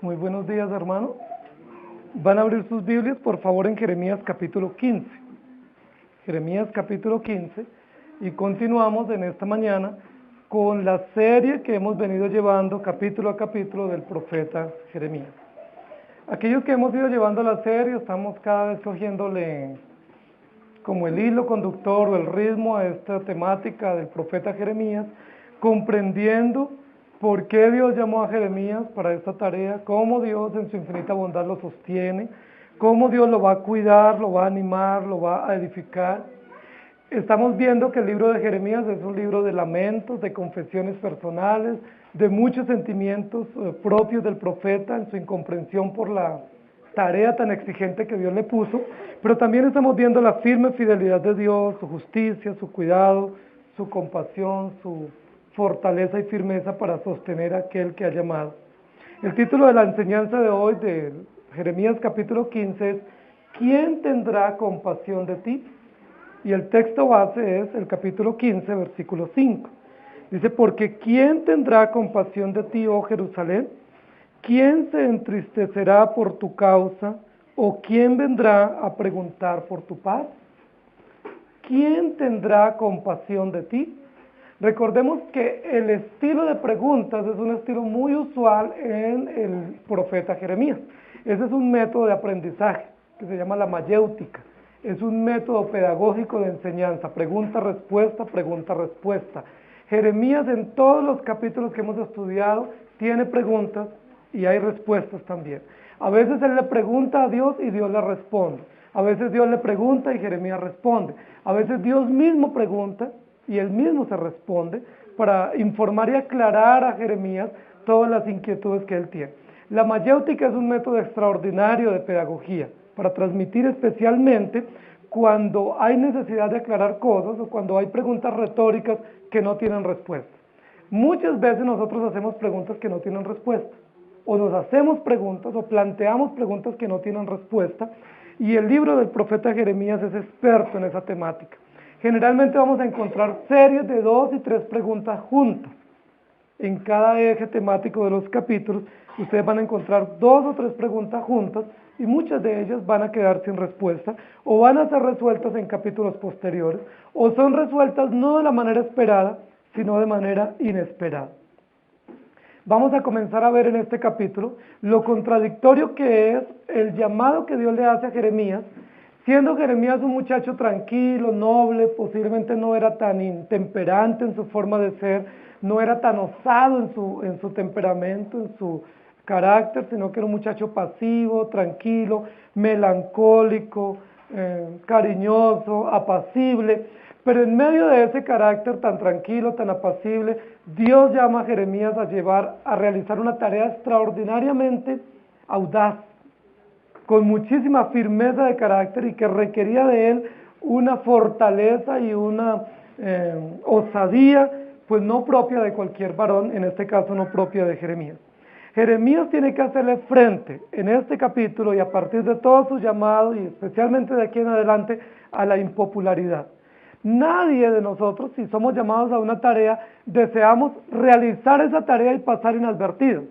Muy buenos días, hermanos. Van a abrir sus Biblias, por favor, en Jeremías capítulo 15. Jeremías capítulo 15. Y continuamos en esta mañana con la serie que hemos venido llevando capítulo a capítulo del profeta Jeremías. Aquellos que hemos ido llevando la serie, estamos cada vez cogiéndole como el hilo conductor o el ritmo a esta temática del profeta Jeremías, comprendiendo por qué Dios llamó a Jeremías para esta tarea, cómo Dios en su infinita bondad lo sostiene, cómo Dios lo va a cuidar, lo va a animar, lo va a edificar. Estamos viendo que el libro de Jeremías es un libro de lamentos, de confesiones personales, de muchos sentimientos propios del profeta en su incomprensión por la tarea tan exigente que Dios le puso, pero también estamos viendo la firme fidelidad de Dios, su justicia, su cuidado, su compasión, su fortaleza y firmeza para sostener a aquel que ha llamado. El título de la enseñanza de hoy de Jeremías capítulo 15 es ¿Quién tendrá compasión de ti? Y el texto base es el capítulo 15, versículo 5. Dice, porque ¿quién tendrá compasión de ti, oh Jerusalén? ¿Quién se entristecerá por tu causa? ¿O quién vendrá a preguntar por tu paz? ¿Quién tendrá compasión de ti? Recordemos que el estilo de preguntas es un estilo muy usual en el profeta Jeremías. Ese es un método de aprendizaje que se llama la mayéutica. Es un método pedagógico de enseñanza, pregunta-respuesta, pregunta-respuesta. Jeremías en todos los capítulos que hemos estudiado tiene preguntas y hay respuestas también. A veces él le pregunta a Dios y Dios le responde. A veces Dios le pregunta y Jeremías responde. A veces Dios mismo pregunta y él mismo se responde para informar y aclarar a Jeremías todas las inquietudes que él tiene. La mayéutica es un método extraordinario de pedagogía para transmitir especialmente cuando hay necesidad de aclarar cosas o cuando hay preguntas retóricas que no tienen respuesta. Muchas veces nosotros hacemos preguntas que no tienen respuesta, o nos hacemos preguntas o planteamos preguntas que no tienen respuesta, y el libro del profeta Jeremías es experto en esa temática. Generalmente vamos a encontrar series de 2 y 3 preguntas juntas. En cada eje temático de los capítulos, ustedes van a encontrar 2 o 3 preguntas juntas y muchas de ellas van a quedar sin respuesta o van a ser resueltas en capítulos posteriores o son resueltas no de la manera esperada, sino de manera inesperada. Vamos a comenzar a ver en este capítulo lo contradictorio que es el llamado que Dios le hace a Jeremías, siendo Jeremías un muchacho tranquilo, noble, posiblemente no era tan intemperante en su forma de ser, no era tan osado en su temperamento, en su carácter, sino que era un muchacho pasivo, tranquilo, melancólico, cariñoso, apacible. Pero en medio de ese carácter tan tranquilo, tan apacible, Dios llama a Jeremías a realizar una tarea extraordinariamente audaz, con muchísima firmeza de carácter y que requería de él una fortaleza y una osadía, pues no propia de cualquier varón, en este caso no propia de Jeremías. Jeremías tiene que hacerle frente en este capítulo y a partir de todo su llamado y especialmente de aquí en adelante a la impopularidad. Nadie de nosotros, si somos llamados a una tarea, deseamos realizar esa tarea y pasar inadvertido.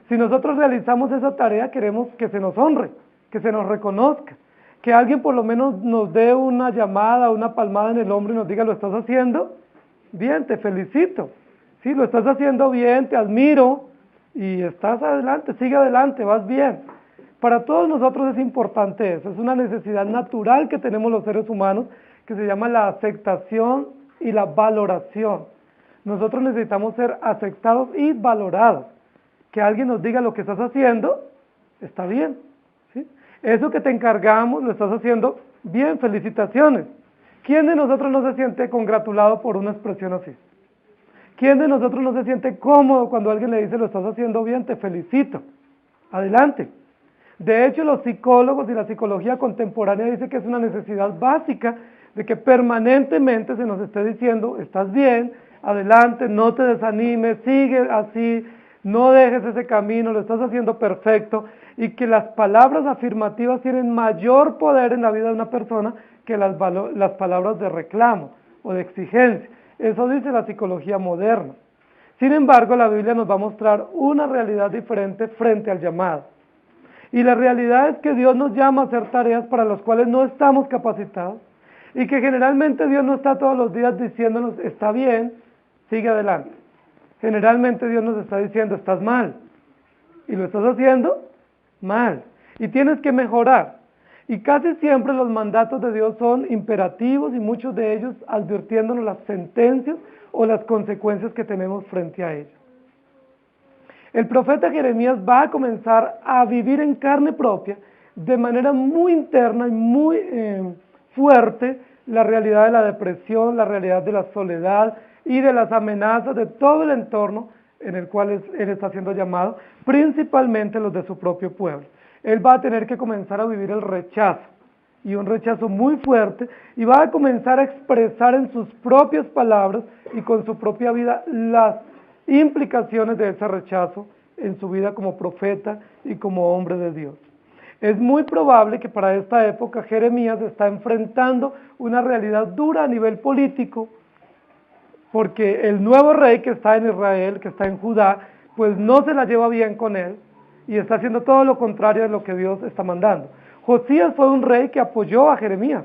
Si nosotros realizamos esa tarea, queremos que se nos honre, que se nos reconozca, que alguien por lo menos nos dé una llamada, una palmada en el hombro y nos diga, ¿lo estás haciendo? Bien, te felicito. Sí, lo estás haciendo bien, te admiro y estás adelante, sigue adelante, vas bien. Para todos nosotros es importante eso, es una necesidad natural que tenemos los seres humanos que se llama la aceptación y la valoración. Nosotros necesitamos ser aceptados y valorados. Que alguien nos diga lo que estás haciendo, está bien. ¿Sí? Eso que te encargamos, lo estás haciendo bien, felicitaciones. ¿Quién de nosotros no se siente congratulado por una expresión así? ¿Quién de nosotros no se siente cómodo cuando alguien le dice lo estás haciendo bien, te felicito? Adelante. De hecho, los psicólogos y la psicología contemporánea dicen que es una necesidad básica de que permanentemente se nos esté diciendo, estás bien, adelante, no te desanimes, sigue así, no dejes ese camino, lo estás haciendo perfecto, y que las palabras afirmativas tienen mayor poder en la vida de una persona que las palabras de reclamo o de exigencia. Eso dice la psicología moderna. Sin embargo, la Biblia nos va a mostrar una realidad diferente frente al llamado. Y la realidad es que Dios nos llama a hacer tareas para las cuales no estamos capacitados y que generalmente Dios no está todos los días diciéndonos, está bien, sigue adelante. Generalmente Dios nos está diciendo, estás mal y lo estás haciendo mal y tienes que mejorar. Y casi siempre los mandatos de Dios son imperativos y muchos de ellos advirtiéndonos las sentencias o las consecuencias que tenemos frente a ellos. El profeta Jeremías va a comenzar a vivir en carne propia de manera muy interna y muy fuerte la realidad de la depresión, la realidad de la soledad y de las amenazas de todo el entorno en el cual él está siendo llamado, principalmente los de su propio pueblo. Él va a tener que comenzar a vivir el rechazo, y un rechazo muy fuerte, y va a comenzar a expresar en sus propias palabras y con su propia vida las implicaciones de ese rechazo en su vida como profeta y como hombre de Dios. Es muy probable que para esta época Jeremías está enfrentando una realidad dura a nivel político, porque el nuevo rey que está en Israel, que está en Judá, pues no se la lleva bien con él y está haciendo todo lo contrario de lo que Dios está mandando. Josías fue un rey que apoyó a Jeremías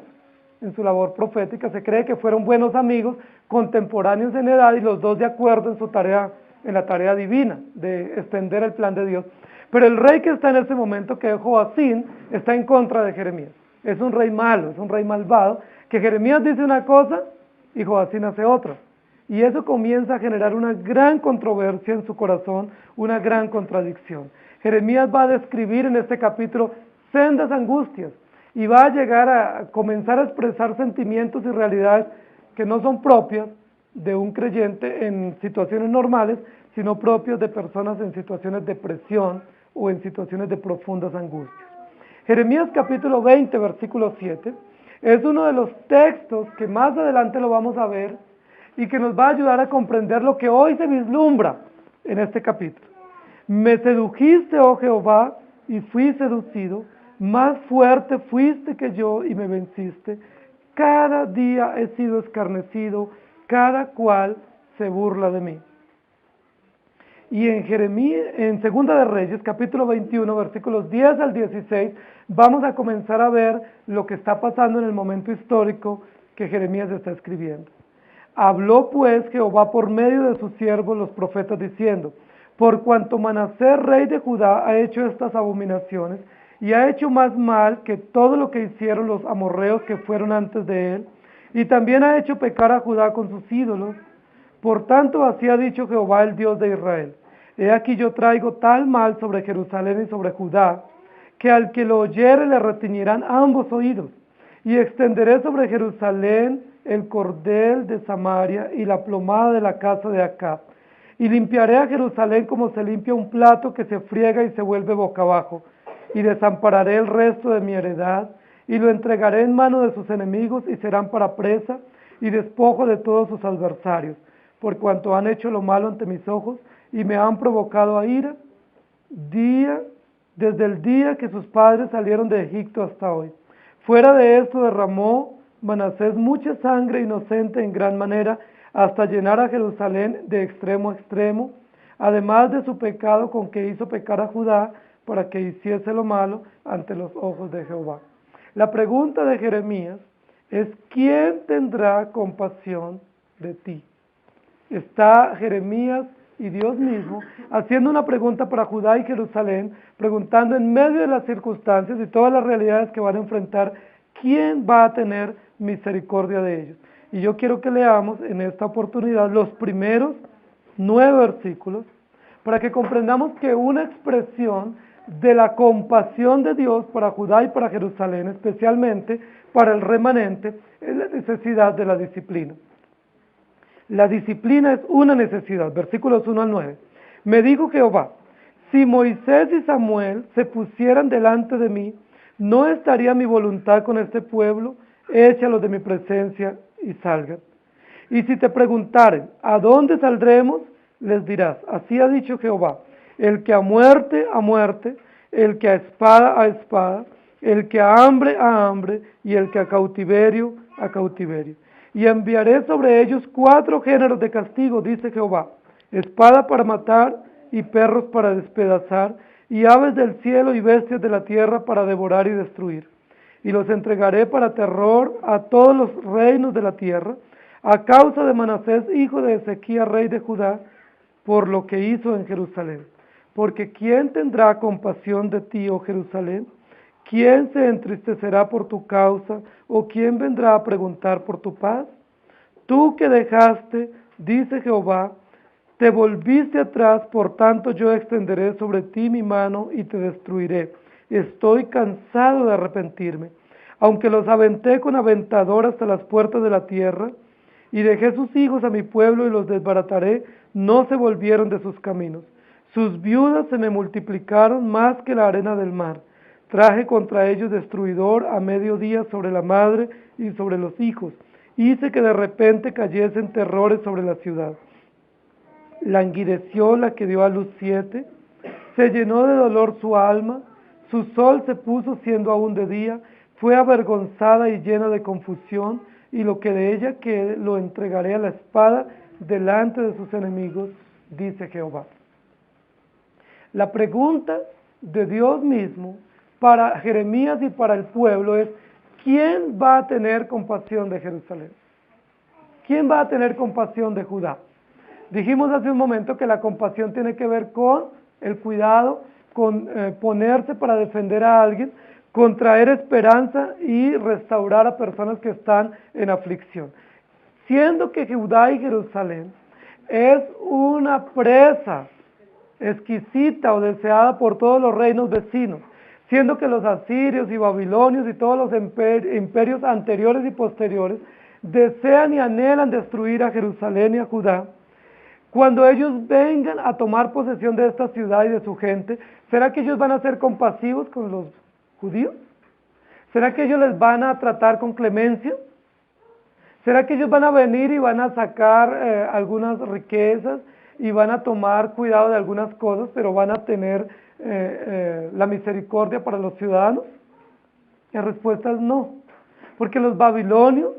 en su labor profética, se cree que fueron buenos amigos, contemporáneos en edad y los dos de acuerdo en su tarea, en la tarea divina de extender el plan de Dios. Pero el rey que está en ese momento, que es Joacín, está en contra de Jeremías. Es un rey malo, es un rey malvado, que Jeremías dice una cosa y Joacín hace otra. Y eso comienza a generar una gran controversia en su corazón, una gran contradicción. Jeremías va a describir en este capítulo sendas angustias y va a llegar a comenzar a expresar sentimientos y realidades que no son propias de un creyente en situaciones normales, sino propios de personas en situaciones de presión o en situaciones de profundas angustias. Jeremías capítulo 20, versículo 7, es uno de los textos que más adelante lo vamos a ver y que nos va a ayudar a comprender lo que hoy se vislumbra en este capítulo. Me sedujiste, oh Jehová, y fui seducido, más fuerte fuiste que yo y me venciste. Cada día he sido escarnecido, cada cual se burla de mí. Y en Jeremías, en Segunda de Reyes, capítulo 21, versículos 10 al 16, vamos a comenzar a ver lo que está pasando en el momento histórico que Jeremías está escribiendo. Habló pues Jehová por medio de sus siervos los profetas diciendo, por cuanto Manasés rey de Judá ha hecho estas abominaciones y ha hecho más mal que todo lo que hicieron los amorreos que fueron antes de él, y también ha hecho pecar a Judá con sus ídolos, por tanto así ha dicho Jehová el Dios de Israel, he aquí yo traigo tal mal sobre Jerusalén y sobre Judá, que al que lo oyere le retiñirán ambos oídos, y extenderé sobre Jerusalén el cordel de Samaria y la plomada de la casa de Acab, y limpiaré a Jerusalén como se limpia un plato que se friega y se vuelve boca abajo, y desampararé el resto de mi heredad, y lo entregaré en mano de sus enemigos, y serán para presa y despojo de todos sus adversarios, por cuanto han hecho lo malo ante mis ojos, y me han provocado a ira, desde el día que sus padres salieron de Egipto hasta hoy. Fuera de esto derramó Manasés mucha sangre inocente en gran manera, hasta llenar a Jerusalén de extremo a extremo, además de su pecado con que hizo pecar a Judá, para que hiciese lo malo ante los ojos de Jehová. La pregunta de Jeremías es, ¿quién tendrá compasión de ti? Está Jeremías y Dios mismo haciendo una pregunta para Judá y Jerusalén, preguntando en medio de las circunstancias y todas las realidades que van a enfrentar, ¿quién va a tener misericordia de ellos? Y yo quiero que leamos en esta oportunidad los primeros 9 versículos para que comprendamos que una expresión de la compasión de Dios para Judá y para Jerusalén, especialmente para el remanente, es la necesidad de la disciplina. La disciplina es una necesidad, versículos 1 al 9. Me dijo Jehová, si Moisés y Samuel se pusieran delante de mí, ¿no estaría mi voluntad con este pueblo? Échalos de mi presencia y salgan. Y si te preguntaren, ¿a dónde saldremos? Les dirás, así ha dicho Jehová, el que a muerte, el que a espada, el que a hambre, y el que a cautiverio. Y enviaré sobre ellos 4 géneros de castigo, dice Jehová, espada para matar y perros para despedazar, y aves del cielo y bestias de la tierra para devorar y destruir. Y los entregaré para terror a todos los reinos de la tierra, a causa de Manasés, hijo de Ezequías, rey de Judá, por lo que hizo en Jerusalén. Porque ¿quién tendrá compasión de ti, oh Jerusalén? ¿Quién se entristecerá por tu causa? ¿O quién vendrá a preguntar por tu paz? Tú que dejaste, dice Jehová, te volviste atrás, por tanto yo extenderé sobre ti mi mano y te destruiré. Estoy cansado de arrepentirme. Aunque los aventé con aventador hasta las puertas de la tierra, y dejé sus hijos a mi pueblo y los desbarataré, no se volvieron de sus caminos. Sus viudas se me multiplicaron más que la arena del mar. Traje contra ellos destruidor a mediodía sobre la madre y sobre los hijos. Hice que de repente cayesen terrores sobre la ciudad. Languideció la que dio a luz 7, se llenó de dolor su alma, su sol se puso siendo aún de día, fue avergonzada y llena de confusión, y lo que de ella quede lo entregaré a la espada delante de sus enemigos, dice Jehová. La pregunta de Dios mismo para Jeremías y para el pueblo es: ¿quién va a tener compasión de Jerusalén? ¿Quién va a tener compasión de Judá? Dijimos hace un momento que la compasión tiene que ver con el cuidado, con ponerse para defender a alguien, con traer esperanza y restaurar a personas que están en aflicción. Siendo que Judá y Jerusalén es una presa exquisita o deseada por todos los reinos vecinos, siendo que los asirios y babilonios y todos los imperios anteriores y posteriores desean y anhelan destruir a Jerusalén y a Judá. Cuando ellos vengan a tomar posesión de esta ciudad y de su gente, ¿será que ellos van a ser compasivos con los judíos? ¿Será que ellos les van a tratar con clemencia? ¿Será que ellos van a venir y van a sacar algunas riquezas y van a tomar cuidado de algunas cosas, pero van a tener la misericordia para los ciudadanos? La respuesta es no, porque los babilonios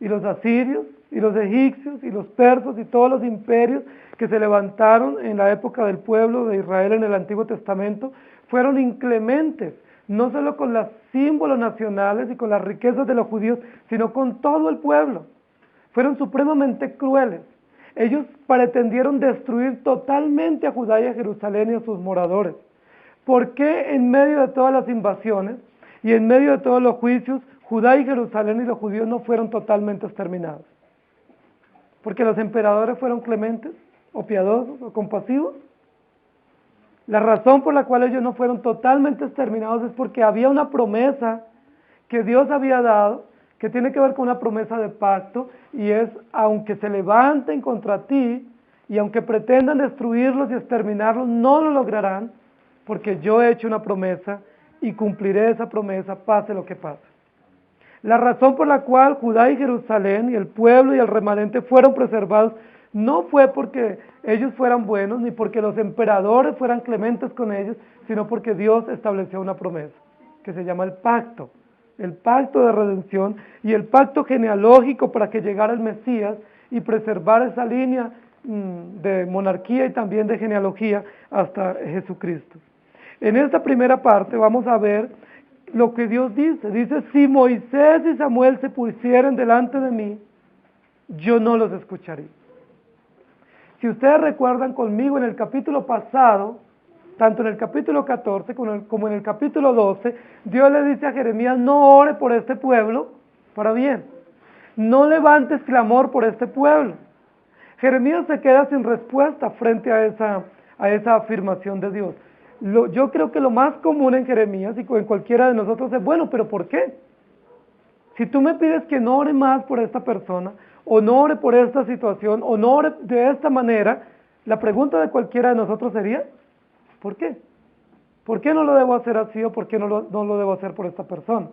y los asirios y los egipcios y los persas y todos los imperios que se levantaron en la época del pueblo de Israel en el Antiguo Testamento fueron inclementes, no solo con los símbolos nacionales y con las riquezas de los judíos, sino con todo el pueblo. Fueron supremamente crueles. Ellos pretendieron destruir totalmente a Judá y a Jerusalén y a sus moradores. ¿Por qué en medio de todas las invasiones y en medio de todos los juicios, Judá y Jerusalén y los judíos no fueron totalmente exterminados? ¿Porque los emperadores fueron clementes o piadosos o compasivos? La razón por la cual ellos no fueron totalmente exterminados es porque había una promesa que Dios había dado, que tiene que ver con una promesa de pacto, y es: aunque se levanten contra ti y aunque pretendan destruirlos y exterminarlos, no lo lograrán, porque yo he hecho una promesa y cumpliré esa promesa, pase lo que pase. La razón por la cual Judá y Jerusalén y el pueblo y el remanente fueron preservados no fue porque ellos fueran buenos ni porque los emperadores fueran clementes con ellos, sino porque Dios estableció una promesa que se llama el pacto de redención y el pacto genealógico para que llegara el Mesías y preservar esa línea de monarquía y también de genealogía hasta Jesucristo. En esta primera parte vamos a ver lo que Dios dice: si Moisés y Samuel se pusieren delante de mí, yo no los escucharé. Si ustedes recuerdan conmigo, en el capítulo pasado, tanto en el capítulo 14 como en el capítulo 12, Dios le dice a Jeremías: no ore por este pueblo para bien, no levantes clamor por este pueblo. Jeremías se queda sin respuesta frente a esa afirmación de Dios. Yo creo que lo más común en Jeremías y en cualquiera de nosotros es: bueno, pero ¿por qué? Si tú me pides que no ore más por esta persona, o no ore por esta situación, o no ore de esta manera, la pregunta de cualquiera de nosotros sería: ¿por qué? ¿Por qué no lo debo hacer así o por qué no lo debo hacer por esta persona?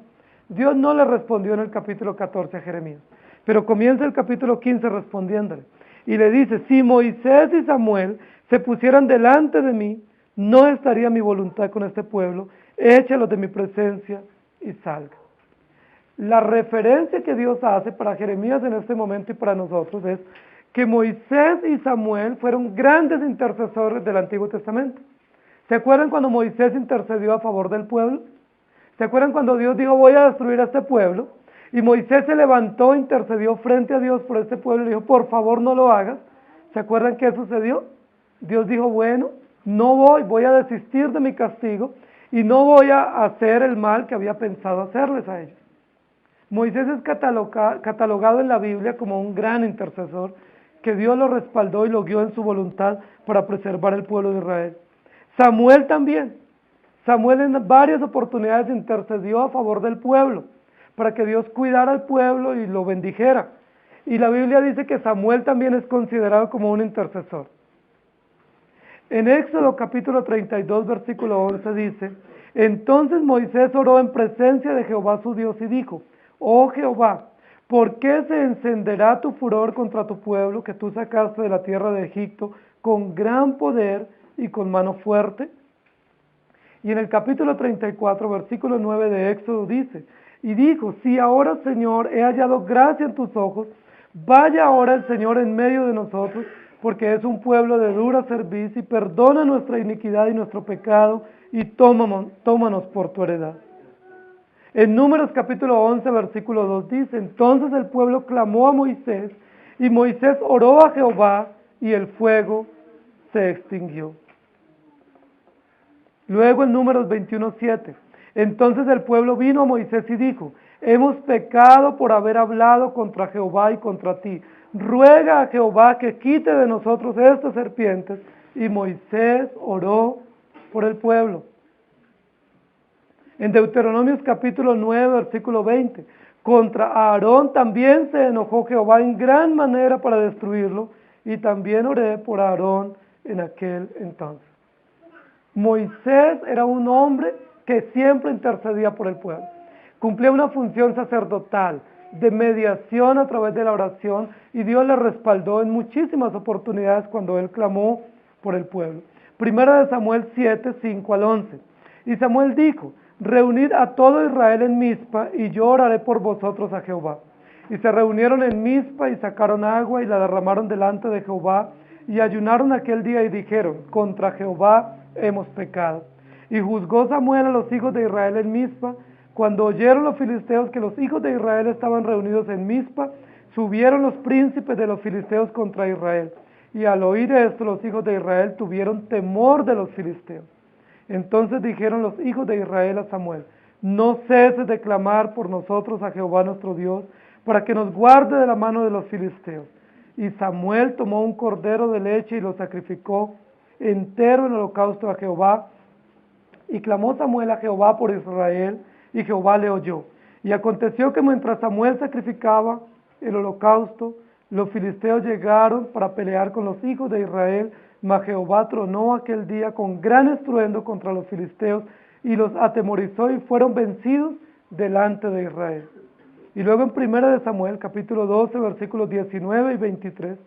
Dios no le respondió en el capítulo 14 a Jeremías, pero comienza el capítulo 15 respondiéndole. Y le dice: si Moisés y Samuel se pusieran delante de mí, no estaría mi voluntad con este pueblo, échalos de mi presencia y salga. La referencia que Dios hace para Jeremías en este momento y para nosotros es que Moisés y Samuel fueron grandes intercesores del Antiguo Testamento. ¿Se acuerdan cuando Moisés intercedió a favor del pueblo? ¿Se acuerdan cuando Dios dijo, voy a destruir a este pueblo? Y Moisés se levantó, intercedió frente a Dios por este pueblo y le dijo, por favor no lo hagas. ¿Se acuerdan qué sucedió? Dios dijo, bueno, no voy a desistir de mi castigo y no voy a hacer el mal que había pensado hacerles a ellos. Moisés es catalogado en la Biblia como un gran intercesor, que Dios lo respaldó y lo guió en su voluntad para preservar el pueblo de Israel. Samuel también. Samuel en varias oportunidades intercedió a favor del pueblo, para que Dios cuidara al pueblo y lo bendijera. Y la Biblia dice que Samuel también es considerado como un intercesor. En Éxodo capítulo 32, versículo 11 dice, entonces Moisés oró en presencia de Jehová su Dios y dijo, oh Jehová, ¿por qué se encenderá tu furor contra tu pueblo que tú sacaste de la tierra de Egipto con gran poder y con mano fuerte? Y en el capítulo 34, versículo 9 de Éxodo dice, y dijo, si ahora, Señor, he hallado gracia en tus ojos, vaya ahora el Señor en medio de nosotros, porque es un pueblo de dura cerviz, y perdona nuestra iniquidad y nuestro pecado, y tómanos por tu heredad. En Números capítulo 11, versículo 2 dice, entonces el pueblo clamó a Moisés, y Moisés oró a Jehová, y el fuego se extinguió. Luego en Números 21:7, entonces el pueblo vino a Moisés y dijo, hemos pecado por haber hablado contra Jehová y contra ti. Ruega a Jehová que quite de nosotros estas serpientes. Y Moisés oró por el pueblo. En Deuteronomios capítulo 9, versículo 20, contra Aarón también se enojó Jehová en gran manera para destruirlo, y también oré por Aarón en aquel entonces. Moisés era un hombre que siempre intercedía por el pueblo. Cumplía una función sacerdotal de mediación a través de la oración y Dios le respaldó en muchísimas oportunidades cuando él clamó por el pueblo. Primera de Samuel 7, 5 al 11. Y Samuel dijo, reunid a todo Israel en Mizpa y yo oraré por vosotros a Jehová. Y se reunieron en Mizpa y sacaron agua y la derramaron delante de Jehová y ayunaron aquel día y dijeron, contra Jehová hemos pecado. Y juzgó Samuel a los hijos de Israel en Mizpa. Cuando oyeron los filisteos que los hijos de Israel estaban reunidos en Mizpa, subieron los príncipes de los filisteos contra Israel. Y al oír esto, los hijos de Israel tuvieron temor de los filisteos. Entonces dijeron los hijos de Israel a Samuel, no ceses de clamar por nosotros a Jehová nuestro Dios, para que nos guarde de la mano de los filisteos. Y Samuel tomó un cordero de leche y lo sacrificó entero en holocausto a Jehová. Y clamó Samuel a Jehová por Israel, y Jehová le oyó. Y aconteció que mientras Samuel sacrificaba el holocausto, los filisteos llegaron para pelear con los hijos de Israel, mas Jehová tronó aquel día con gran estruendo contra los filisteos, y los atemorizó y fueron vencidos delante de Israel. Y luego en 1 de Samuel, capítulo 12, versículos 19 y 23,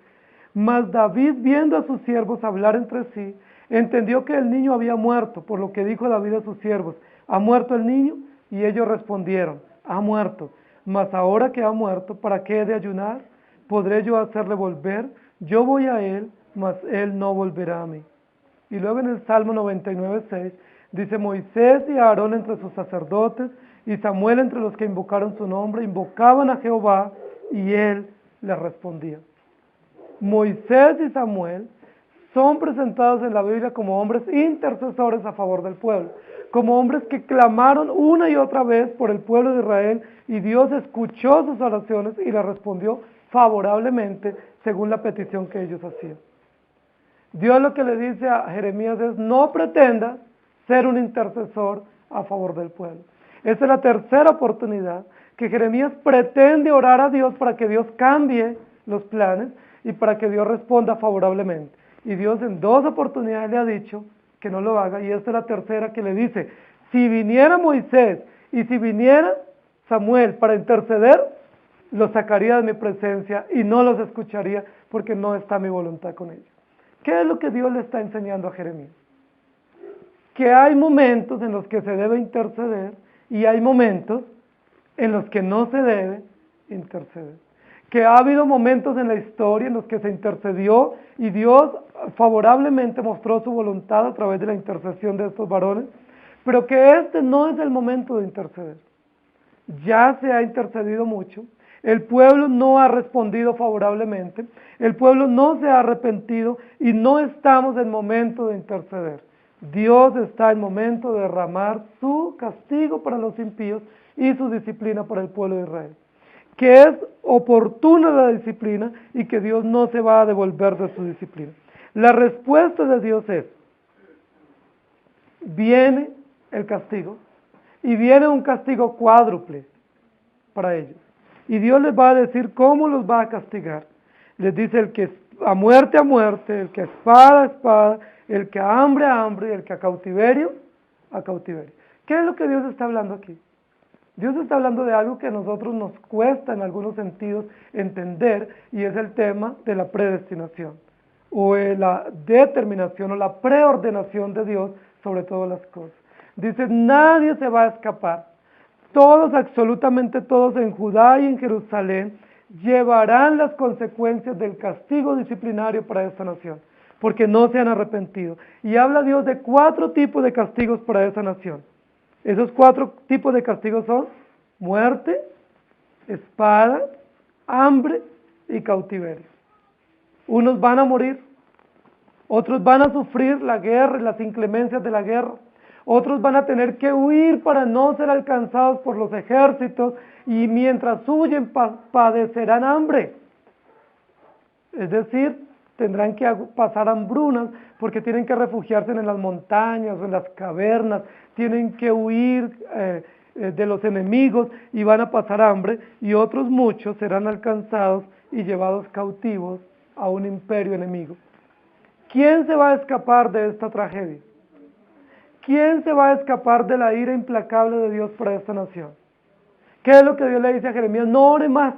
mas David, viendo a sus siervos hablar entre sí, entendió que el niño había muerto, por lo que dijo David a sus siervos, ¿ha muerto el niño? Y ellos respondieron, ha muerto. Mas ahora que ha muerto, ¿para qué he de ayunar? ¿Podré yo hacerle volver? Yo voy a él, mas él no volverá a mí. Y luego en el Salmo 99:6 dice, Moisés y Aarón entre sus sacerdotes, y Samuel entre los que invocaron su nombre, invocaban a Jehová, y él les respondía. Moisés y Samuel son presentados en la Biblia como hombres intercesores a favor del pueblo, como hombres que clamaron una y otra vez por el pueblo de Israel, y Dios escuchó sus oraciones y les respondió favorablemente según la petición que ellos hacían. Dios lo que le dice a Jeremías es, no pretendas ser un intercesor a favor del pueblo. Esta es la tercera oportunidad que Jeremías pretende orar a Dios para que Dios cambie los planes y para que Dios responda favorablemente. Y Dios en 2 oportunidades le ha dicho que no lo haga, y esta es la tercera que le dice, si viniera Moisés y si viniera Samuel para interceder, los sacaría de mi presencia y no los escucharía porque no está mi voluntad con ellos. ¿Qué es lo que Dios le está enseñando a Jeremías? Que hay momentos en los que se debe interceder y hay momentos en los que no se debe interceder. que ha habido momentos en la historia en los que se intercedió y Dios favorablemente mostró su voluntad a través de la intercesión de estos varones, pero que este no es el momento de interceder. Ya se ha intercedido mucho, el pueblo no ha respondido favorablemente, el pueblo no se ha arrepentido y no estamos en momento de interceder. Dios está en momento de derramar su castigo para los impíos y su disciplina para el pueblo de Israel. Que es oportuna la disciplina y que Dios no se va a devolver de su disciplina. La respuesta de Dios es, viene el castigo y viene un castigo cuádruple para ellos. Y Dios les va a decir cómo los va a castigar. Les dice el que a muerte, el que a espada, espada, el que a hambre, y el que a cautiverio, a cautiverio. ¿Qué es lo que Dios está hablando aquí? Dios está hablando de algo que a nosotros nos cuesta en algunos sentidos entender y es el tema de la predestinación o la determinación o la preordenación de Dios sobre todas las cosas. Dice, nadie se va a escapar. Todos, absolutamente todos en Judá y en Jerusalén llevarán las consecuencias del castigo disciplinario para esta nación, porque no se han arrepentido. Y habla Dios de 4 tipos de castigos para esa nación. Esos 4 tipos de castigos son muerte, espada, hambre y cautiverio. Unos van a morir, otros van a sufrir la guerra y las inclemencias de la guerra, otros van a tener que huir para no ser alcanzados por los ejércitos y mientras huyen padecerán hambre. Es decir, tendrán que pasar hambrunas porque tienen que refugiarse en las montañas o en las cavernas, tienen que huir de los enemigos y van a pasar hambre, y otros muchos serán alcanzados y llevados cautivos a un imperio enemigo. ¿Quién se va a escapar de esta tragedia? ¿Quién se va a escapar de la ira implacable de Dios para esta nación? ¿Qué es lo que Dios le dice a Jeremías? No ore más.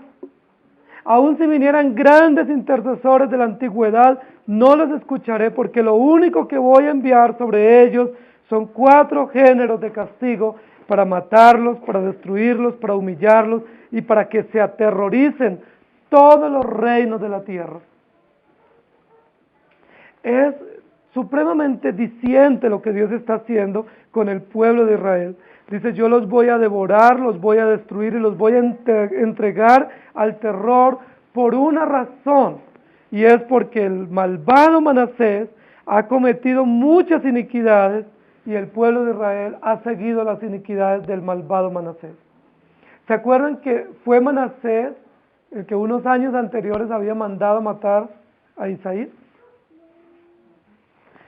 Aun si vinieran grandes intercesores de la antigüedad, no los escucharé porque lo único que voy a enviar sobre ellos son 4 géneros de castigo para matarlos, para destruirlos, para humillarlos y para que se aterroricen todos los reinos de la tierra. Es supremamente diciente lo que Dios está haciendo con el pueblo de Israel. Dice, yo los voy a devorar, los voy a destruir y los voy a entregar al terror por una razón. Y es porque el malvado Manasés ha cometido muchas iniquidades y el pueblo de Israel ha seguido las iniquidades del malvado Manasés. ¿Se acuerdan que fue Manasés el que unos años anteriores había mandado matar a Isaías?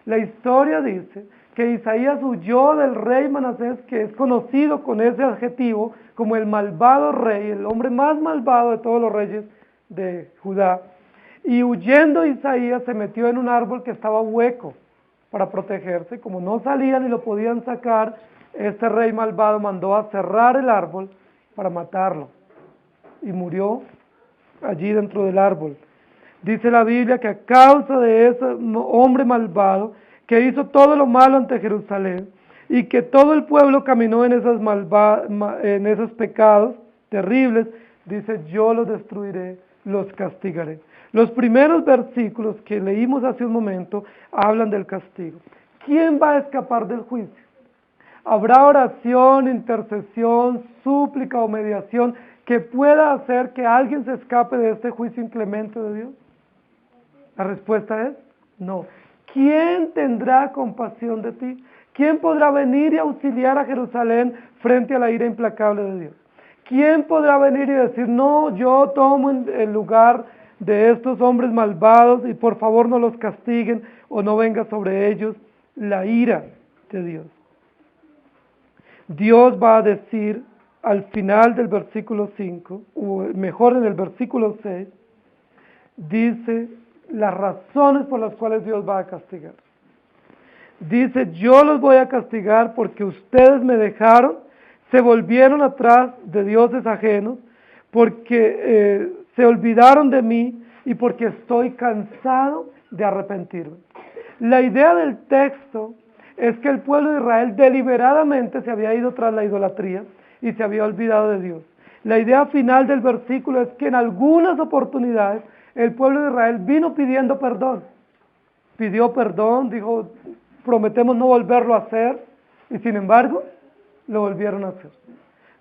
La historia dice que Isaías huyó del rey Manasés, que es conocido con ese adjetivo como el malvado rey, el hombre más malvado de todos los reyes de Judá. Y huyendo Isaías se metió en un árbol que estaba hueco para protegerse. Como no salían y lo podían sacar, este rey malvado mandó a cerrar el árbol para matarlo. Y murió allí dentro del árbol. Dice la Biblia que a causa de ese hombre malvado que hizo todo lo malo ante Jerusalén y que todo el pueblo caminó en esos pecados terribles, dice, yo los destruiré, los castigaré. Los primeros versículos que leímos hace un momento hablan del castigo. ¿Quién va a escapar del juicio? ¿Habrá oración, intercesión, súplica o mediación que pueda hacer que alguien se escape de este juicio inclemente de Dios? La respuesta es no. ¿Quién tendrá compasión de ti? ¿Quién podrá venir y auxiliar a Jerusalén frente a la ira implacable de Dios? ¿Quién podrá venir y decir, no, yo tomo el lugar de estos hombres malvados y por favor no los castiguen o no venga sobre ellos la ira de Dios? Dios va a decir al final del versículo 5, o mejor en el versículo 6, dice las razones por las cuales Dios va a castigar. Dice, yo los voy a castigar porque ustedes me dejaron, se volvieron atrás de dioses ajenos, porque se olvidaron de mí y porque estoy cansado de arrepentirme. La idea del texto es que el pueblo de Israel deliberadamente se había ido tras la idolatría y se había olvidado de Dios. La idea final del versículo es que en algunas oportunidades el pueblo de Israel vino pidiendo perdón. Pidió perdón, dijo, prometemos no volverlo a hacer, y sin embargo, lo volvieron a hacer.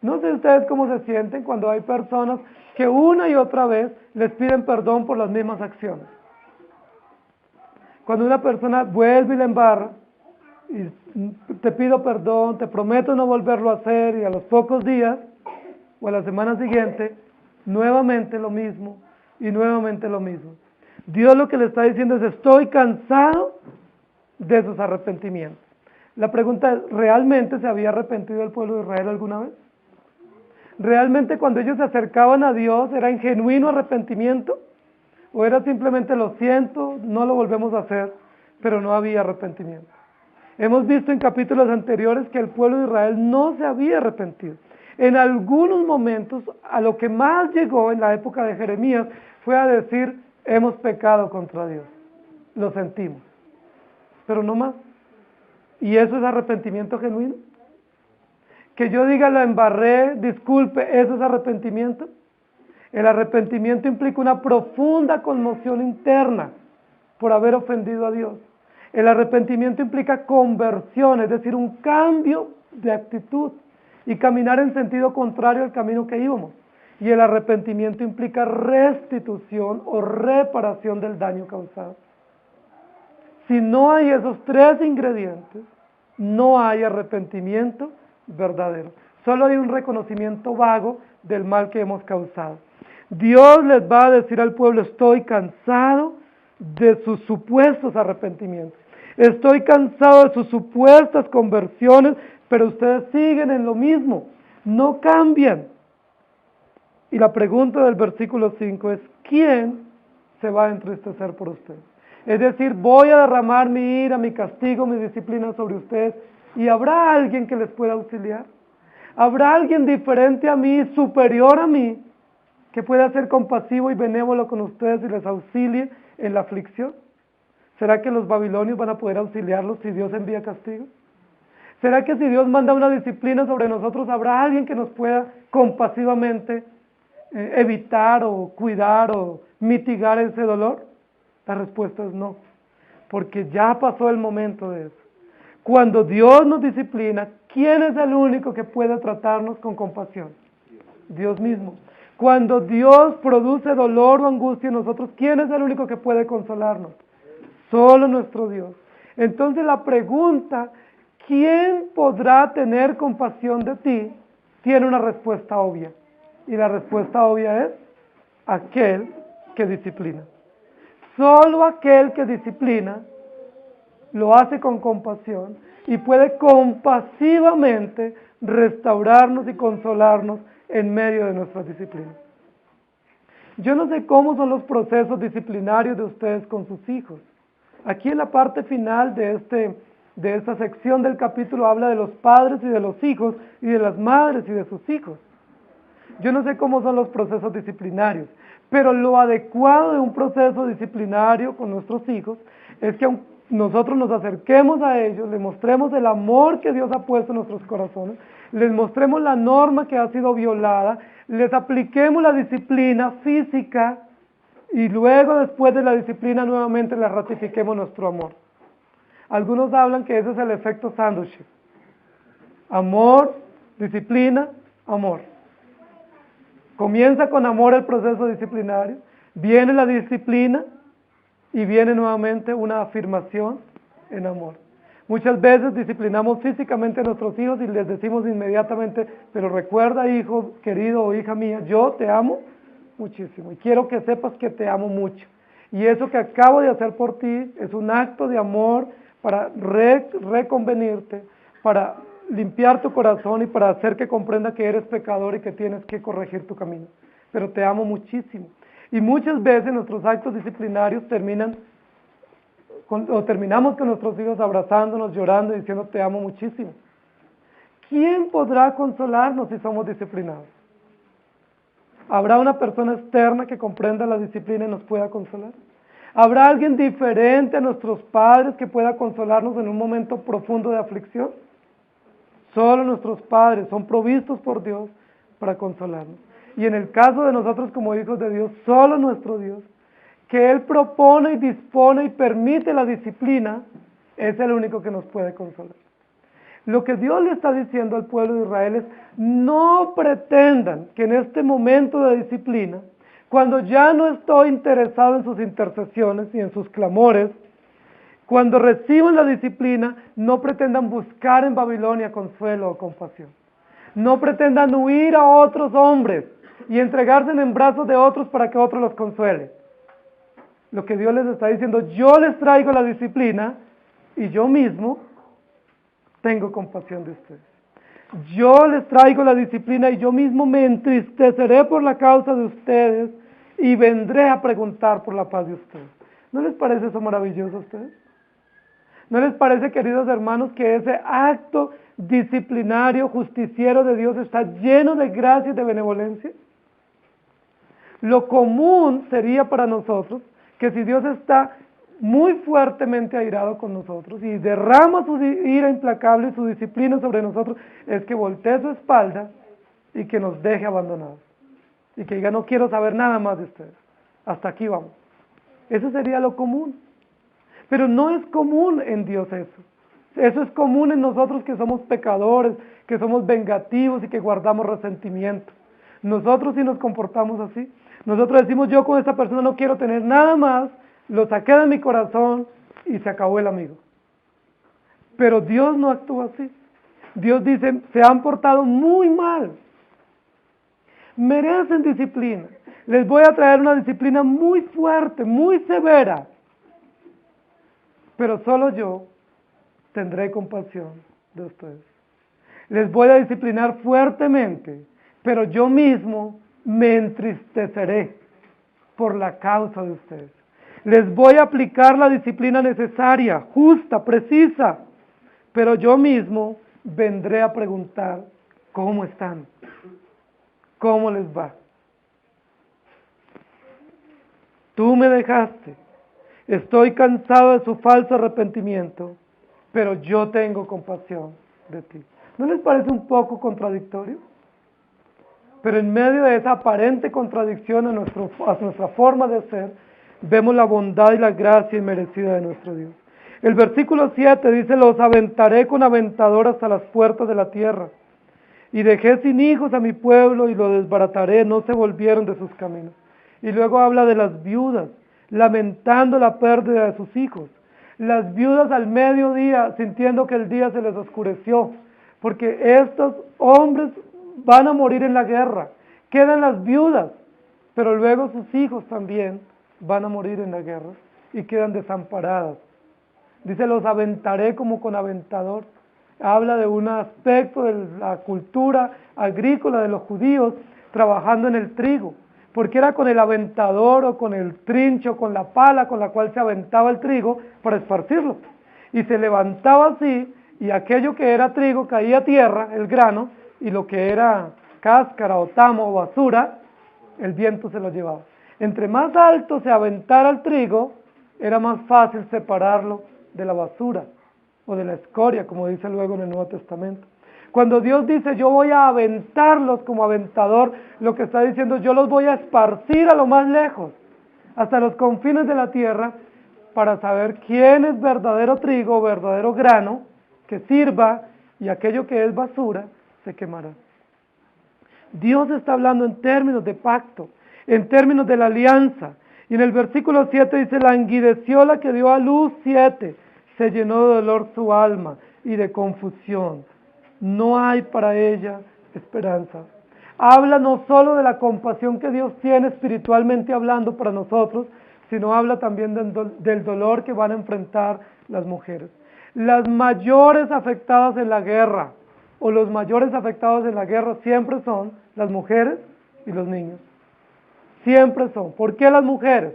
No sé ustedes cómo se sienten cuando hay personas que una y otra vez les piden perdón por las mismas acciones. Cuando una persona vuelve y la embarra, y te pido perdón, te prometo no volverlo a hacer, y a los pocos días, o a la semana siguiente, nuevamente lo mismo, y nuevamente lo mismo. Dios lo que le está diciendo es, estoy cansado de sus arrepentimientos. La pregunta es, ¿realmente se había arrepentido el pueblo de Israel alguna vez? ¿Realmente cuando ellos se acercaban a Dios era en genuino arrepentimiento? ¿O era simplemente lo siento, no lo volvemos a hacer, pero no había arrepentimiento? Hemos visto en capítulos anteriores que el pueblo de Israel no se había arrepentido. En algunos momentos, a lo que más llegó en la época de Jeremías fue a decir, hemos pecado contra Dios, lo sentimos, pero no más. ¿Y eso es arrepentimiento genuino? Que yo diga, la embarré, disculpe, ¿eso es arrepentimiento? El arrepentimiento implica una profunda conmoción interna por haber ofendido a Dios. El arrepentimiento implica conversión, es decir, un cambio de actitud y caminar en sentido contrario al camino que íbamos. Y el arrepentimiento implica restitución o reparación del daño causado. Si no hay esos tres ingredientes, no hay arrepentimiento verdadero. Solo hay un reconocimiento vago del mal que hemos causado. Dios les va a decir al pueblo, estoy cansado de sus supuestos arrepentimientos. Estoy cansado de sus supuestas conversiones, pero ustedes siguen en lo mismo, no cambian. Y la pregunta del versículo 5 es, ¿quién se va a entristecer por ustedes? Es decir, voy a derramar mi ira, mi castigo, mi disciplina sobre ustedes, y ¿habrá alguien que les pueda auxiliar? ¿Habrá alguien diferente a mí, superior a mí, que pueda ser compasivo y benévolo con ustedes y les auxilie en la aflicción? ¿Será que los babilonios van a poder auxiliarlos si Dios envía castigo? ¿Será que si Dios manda una disciplina sobre nosotros, habrá alguien que nos pueda compasivamente evitar o cuidar o mitigar ese dolor? La respuesta es no, porque ya pasó el momento de eso. Cuando Dios nos disciplina, ¿quién es el único que puede tratarnos con compasión? Dios mismo. Cuando Dios produce dolor o angustia en nosotros, ¿quién es el único que puede consolarnos? Solo nuestro Dios. Entonces la pregunta, ¿quién podrá tener compasión de ti? Tiene una respuesta obvia. Y la respuesta obvia es, aquel que disciplina. Solo aquel que disciplina lo hace con compasión y puede compasivamente restaurarnos y consolarnos en medio de nuestras disciplinas. Yo no sé cómo son los procesos disciplinarios de ustedes con sus hijos. Aquí en la parte final de esta sección del capítulo habla de los padres y de los hijos y de las madres y de sus hijos. Yo no sé cómo son los procesos disciplinarios, pero lo adecuado de un proceso disciplinario con nuestros hijos es que nosotros nos acerquemos a ellos, les mostremos el amor que Dios ha puesto en nuestros corazones, les mostremos la norma que ha sido violada, les apliquemos la disciplina física y luego después de la disciplina nuevamente les ratifiquemos nuestro amor. Algunos hablan que ese es el efecto sándwich. Amor, disciplina, amor. Comienza con amor el proceso disciplinario, viene la disciplina y viene nuevamente una afirmación en amor. Muchas veces disciplinamos físicamente a nuestros hijos y les decimos inmediatamente, pero recuerda, hijo querido o hija mía, yo te amo muchísimo y quiero que sepas que te amo mucho. Y eso que acabo de hacer por ti es un acto de amor para reconvenirte, para limpiar tu corazón y para hacer que comprenda que eres pecador y que tienes que corregir tu camino. Pero te amo muchísimo. Y muchas veces nuestros actos disciplinarios terminamos con nuestros hijos abrazándonos, llorando y diciendo te amo muchísimo. ¿Quién podrá consolarnos si somos disciplinados? ¿Habrá una persona externa que comprenda la disciplina y nos pueda consolar? ¿Habrá alguien diferente a nuestros padres que pueda consolarnos en un momento profundo de aflicción? Solo nuestros padres son provistos por Dios para consolarnos. y en el caso de nosotros como hijos de Dios, solo nuestro Dios, que Él propone y dispone y permite la disciplina, es el único que nos puede consolar. Lo que Dios le está diciendo al pueblo de Israel es, no pretendan que en este momento de disciplina, cuando ya no estoy interesado en sus intercesiones y en sus clamores, cuando reciban la disciplina, no pretendan buscar en Babilonia consuelo o compasión. No pretendan huir a otros hombres y entregarse en brazos de otros para que otros los consuele. Lo que Dios les está diciendo, yo les traigo la disciplina y yo mismo tengo compasión de ustedes. Yo les traigo la disciplina y yo mismo me entristeceré por la causa de ustedes y vendré a preguntar por la paz de ustedes. ¿No les parece eso maravilloso a ustedes? ¿No les parece, queridos hermanos, que ese acto disciplinario, justiciero de Dios está lleno de gracia y de benevolencia? Lo común sería para nosotros que si Dios está muy fuertemente airado con nosotros y derrama su ira implacable y su disciplina sobre nosotros, es que voltee su espalda y que nos deje abandonados. Y que diga, no quiero saber nada más de ustedes. Hasta aquí vamos. Eso sería lo común. Pero no es común en Dios eso. Eso es común en nosotros que somos pecadores, que somos vengativos y que guardamos resentimiento. Nosotros sí nos comportamos así. Nosotros decimos, yo con esta persona no quiero tener nada más, lo saqué de mi corazón y se acabó el amigo. Pero Dios no actúa así. Dios dice, se han portado muy mal. Merecen disciplina. Les voy a traer una disciplina muy fuerte, muy severa. Pero solo yo tendré compasión de ustedes. Les voy a disciplinar fuertemente, pero yo mismo me entristeceré por la causa de ustedes. Les voy a aplicar la disciplina necesaria, justa, precisa, pero yo mismo vendré a preguntar cómo están, cómo les va. Tú me dejaste. Estoy cansado de su falso arrepentimiento, pero yo tengo compasión de ti. ¿No les parece un poco contradictorio? Pero en medio de esa aparente contradicción a nuestra forma de ser, vemos la bondad y la gracia inmerecida de nuestro Dios. El versículo 7 dice, los aventaré con aventador hasta las puertas de la tierra. Y dejé sin hijos a mi pueblo y lo desbarataré, no se volvieron de sus caminos. Y luego habla de las viudas, lamentando la pérdida de sus hijos. Las viudas al mediodía, sintiendo que el día se les oscureció, porque estos hombres van a morir en la guerra. Quedan las viudas, pero luego sus hijos también van a morir en la guerra y quedan desamparadas. Dice, los aventaré como con aventador. Habla de un aspecto de la cultura agrícola de los judíos trabajando en el trigo, porque era con el aventador o con el trincho, con la pala con la cual se aventaba el trigo para esparcirlo. Y se levantaba así, y aquello que era trigo caía a tierra, el grano, y lo que era cáscara o tamo o basura, el viento se lo llevaba. Entre más alto se aventara el trigo, era más fácil separarlo de la basura o de la escoria, como dice luego en el Nuevo Testamento. Cuando Dios dice, yo voy a aventarlos como aventador, lo que está diciendo, yo los voy a esparcir a lo más lejos, hasta los confines de la tierra, para saber quién es verdadero trigo, verdadero grano, que sirva, y aquello que es basura, se quemará. Dios está hablando en términos de pacto, en términos de la alianza. Y en el versículo 7 dice, languideció la que dio a luz 7, se llenó de dolor su alma y de confusión. No hay para ella esperanza. Habla no solo de la compasión que Dios tiene espiritualmente hablando para nosotros, sino habla también del dolor que van a enfrentar las mujeres. Las mayores afectadas en la guerra, o los mayores afectados en la guerra siempre son las mujeres y los niños. Siempre son. ¿Por qué las mujeres?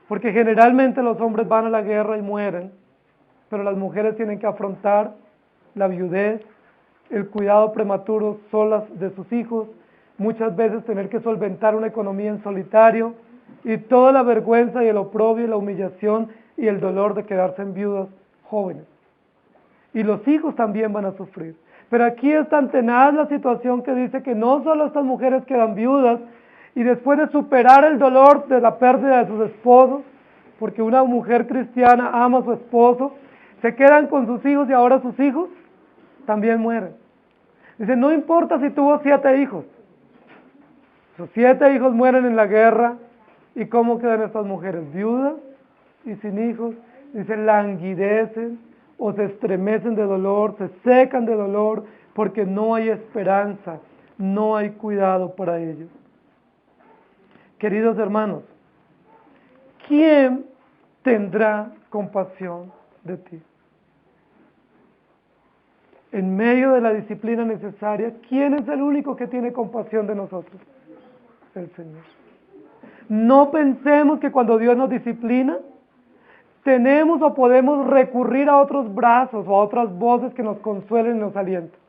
Porque generalmente los hombres van a la guerra y mueren, pero las mujeres tienen que afrontar la viudez, el cuidado prematuro solas de sus hijos, muchas veces tener que solventar una economía en solitario y toda la vergüenza y el oprobio y la humillación y el dolor de quedarse en viudas jóvenes. Y los hijos también van a sufrir. Pero aquí es tan tenaz la situación que dice que no solo estas mujeres quedan viudas y después de superar el dolor de la pérdida de sus esposos, porque una mujer cristiana ama a su esposo, se quedan con sus hijos y ahora sus hijos también mueren. Dice, no importa si tuvo 7 hijos, sus 7 hijos mueren en la guerra, ¿y cómo quedan estas mujeres? Viudas y sin hijos. Dice, languidecen o se estremecen de dolor, se secan de dolor, porque no hay esperanza, no hay cuidado para ellos. Queridos hermanos, ¿quién tendrá compasión de ti? En medio de la disciplina necesaria, ¿quién es el único que tiene compasión de nosotros? El Señor. No pensemos que cuando Dios nos disciplina, tenemos o podemos recurrir a otros brazos o a otras voces que nos consuelen y nos alienten.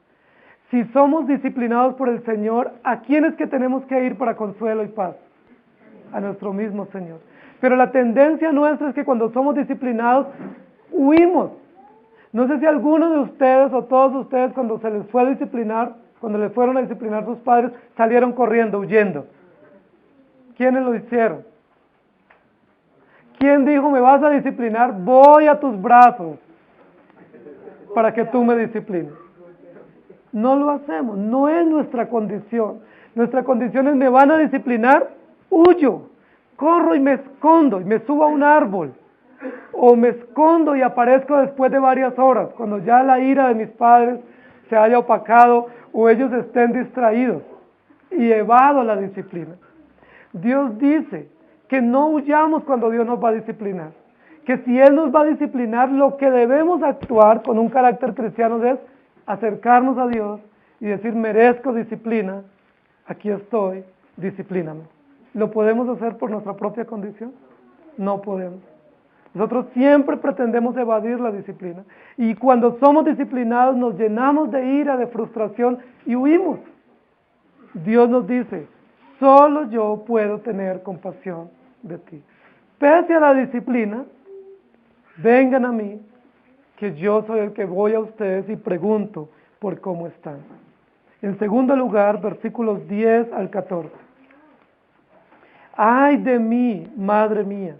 Si somos disciplinados por el Señor, ¿a quién es que tenemos que ir para consuelo y paz? A nuestro mismo Señor. Pero la tendencia nuestra es que cuando somos disciplinados, huimos. No sé si alguno de ustedes o todos ustedes cuando se les fue a disciplinar, cuando les fueron a disciplinar sus padres, salieron corriendo, huyendo. ¿Quiénes lo hicieron? ¿Quién dijo, me vas a disciplinar? Voy a tus brazos para que tú me disciplines. No lo hacemos, no es nuestra condición. Nuestra condición es, me van a disciplinar, huyo, corro y me escondo y me subo a un árbol. O me escondo y aparezco después de varias horas, cuando ya la ira de mis padres se haya opacado o ellos estén distraídos, y evado la disciplina. Dios dice que no huyamos cuando Dios nos va a disciplinar, que si Él nos va a disciplinar, lo que debemos actuar con un carácter cristiano es acercarnos a Dios y decir, merezco disciplina, aquí estoy, disciplíname. ¿Lo podemos hacer por nuestra propia condición? No podemos. Nosotros siempre pretendemos evadir la disciplina y cuando somos disciplinados nos llenamos de ira, de frustración y huimos. Dios nos dice, solo yo puedo tener compasión de ti. Pese a la disciplina, vengan a mí, que yo soy el que voy a ustedes y pregunto por cómo están. En segundo lugar, versículos 10 al 14. Ay de mí, madre mía,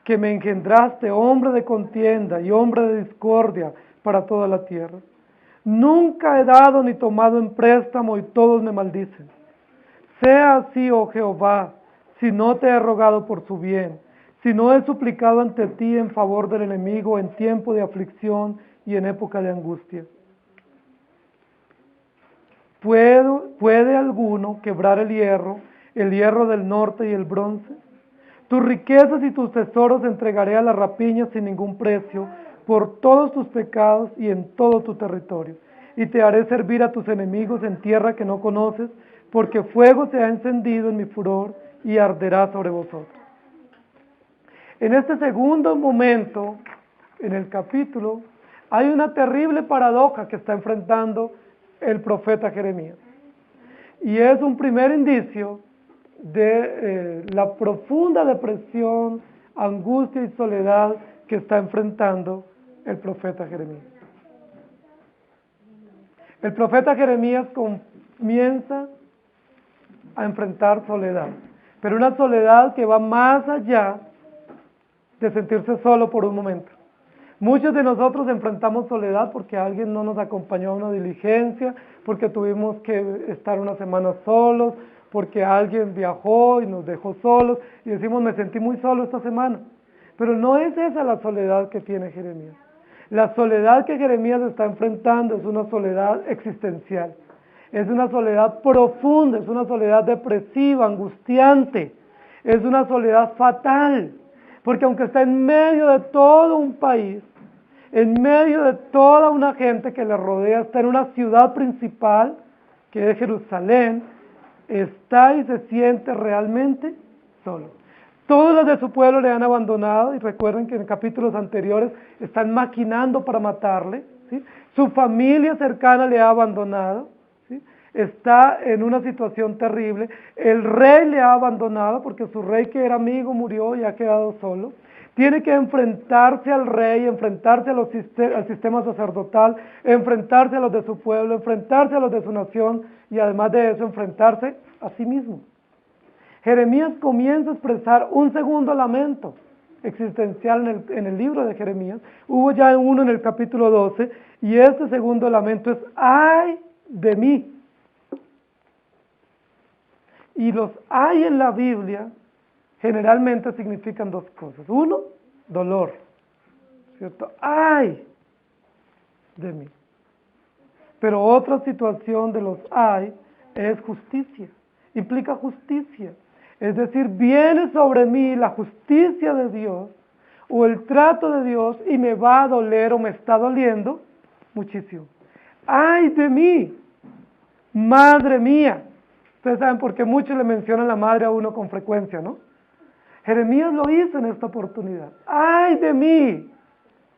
que me engendraste, hombre de contienda y hombre de discordia para toda la tierra. Nunca he dado ni tomado en préstamo y todos me maldicen. Sea así, oh Jehová, si no te he rogado por su bien, si no he suplicado ante ti en favor del enemigo en tiempo de aflicción y en época de angustia. ¿Puede alguno quebrar el hierro del norte y el bronce? Tus riquezas y tus tesoros entregaré a la rapiña sin ningún precio, por todos tus pecados y en todo tu territorio. Y te haré servir a tus enemigos en tierra que no conoces, porque fuego se ha encendido en mi furor y arderá sobre vosotros. En este segundo momento, en el capítulo, hay una terrible paradoja que está enfrentando el profeta Jeremías. Y es un primer indicio de la profunda depresión, angustia y soledad que está enfrentando el profeta Jeremías. El profeta Jeremías comienza a enfrentar soledad, pero una soledad que va más allá de sentirse solo por un momento. Muchos de nosotros enfrentamos soledad porque alguien no nos acompañó a una diligencia, porque tuvimos que estar una semana solos, porque alguien viajó y nos dejó solos y decimos, me sentí muy solo esta semana. Pero no es esa la soledad que tiene Jeremías. La soledad que Jeremías está enfrentando es una soledad existencial. Es una soledad profunda, es una soledad depresiva, angustiante. Es una soledad fatal. Porque aunque está en medio de todo un país, en medio de toda una gente que le rodea, está en una ciudad principal, que es Jerusalén, está y se siente realmente solo. Todos los de su pueblo le han abandonado, y recuerden que en capítulos anteriores están maquinando para matarle, ¿sí? Su familia cercana le ha abandonado, ¿sí? Está en una situación terrible, el rey le ha abandonado porque su rey que era amigo murió y ha quedado solo, Tiene que enfrentarse al rey, enfrentarse al sistema sacerdotal, enfrentarse a los de su pueblo, enfrentarse a los de su nación y además de eso enfrentarse a sí mismo. Jeremías comienza a expresar un segundo lamento existencial en el libro de Jeremías. Hubo ya uno en el capítulo 12 y este segundo lamento es ¡ay de mí! Y los ¡ay! En la Biblia generalmente significan dos cosas. Uno, dolor, ¿cierto? ¡Ay de mí! Pero otra situación de los ¡ay! Es justicia, implica justicia. Es decir, viene sobre mí la justicia de Dios o el trato de Dios y me va a doler o me está doliendo muchísimo. ¡Ay de mí! ¡Madre mía! Ustedes saben por qué muchos le mencionan la madre a uno con frecuencia, ¿no? Jeremías lo hizo en esta oportunidad. ¡Ay de mí!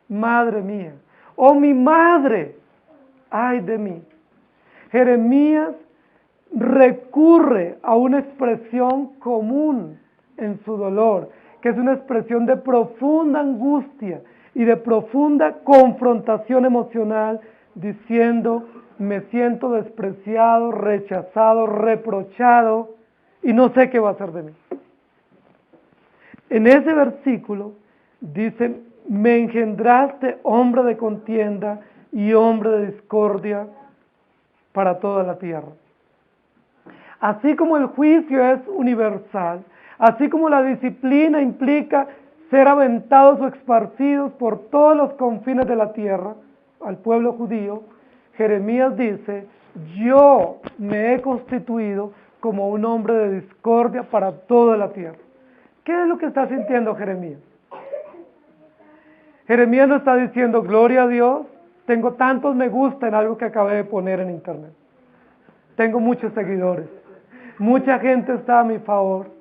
¡Madre mía! ¡Oh mi madre! ¡Ay de mí! Jeremías recurre a una expresión común en su dolor, que es una expresión de profunda angustia y de profunda confrontación emocional, diciendo, me siento despreciado, rechazado, reprochado y no sé qué va a hacer de mí. En ese versículo dice, me engendraste hombre de contienda y hombre de discordia para toda la tierra. Así como el juicio es universal, así como la disciplina implica ser aventados o esparcidos por todos los confines de la tierra, al pueblo judío, Jeremías dice, yo me he constituido como un hombre de discordia para toda la tierra. ¿Qué es lo que está sintiendo Jeremías? Jeremías no está diciendo, gloria a Dios, tengo tantos me gusta en algo que acabé de poner en internet. Tengo muchos seguidores. Mucha gente está a mi favor.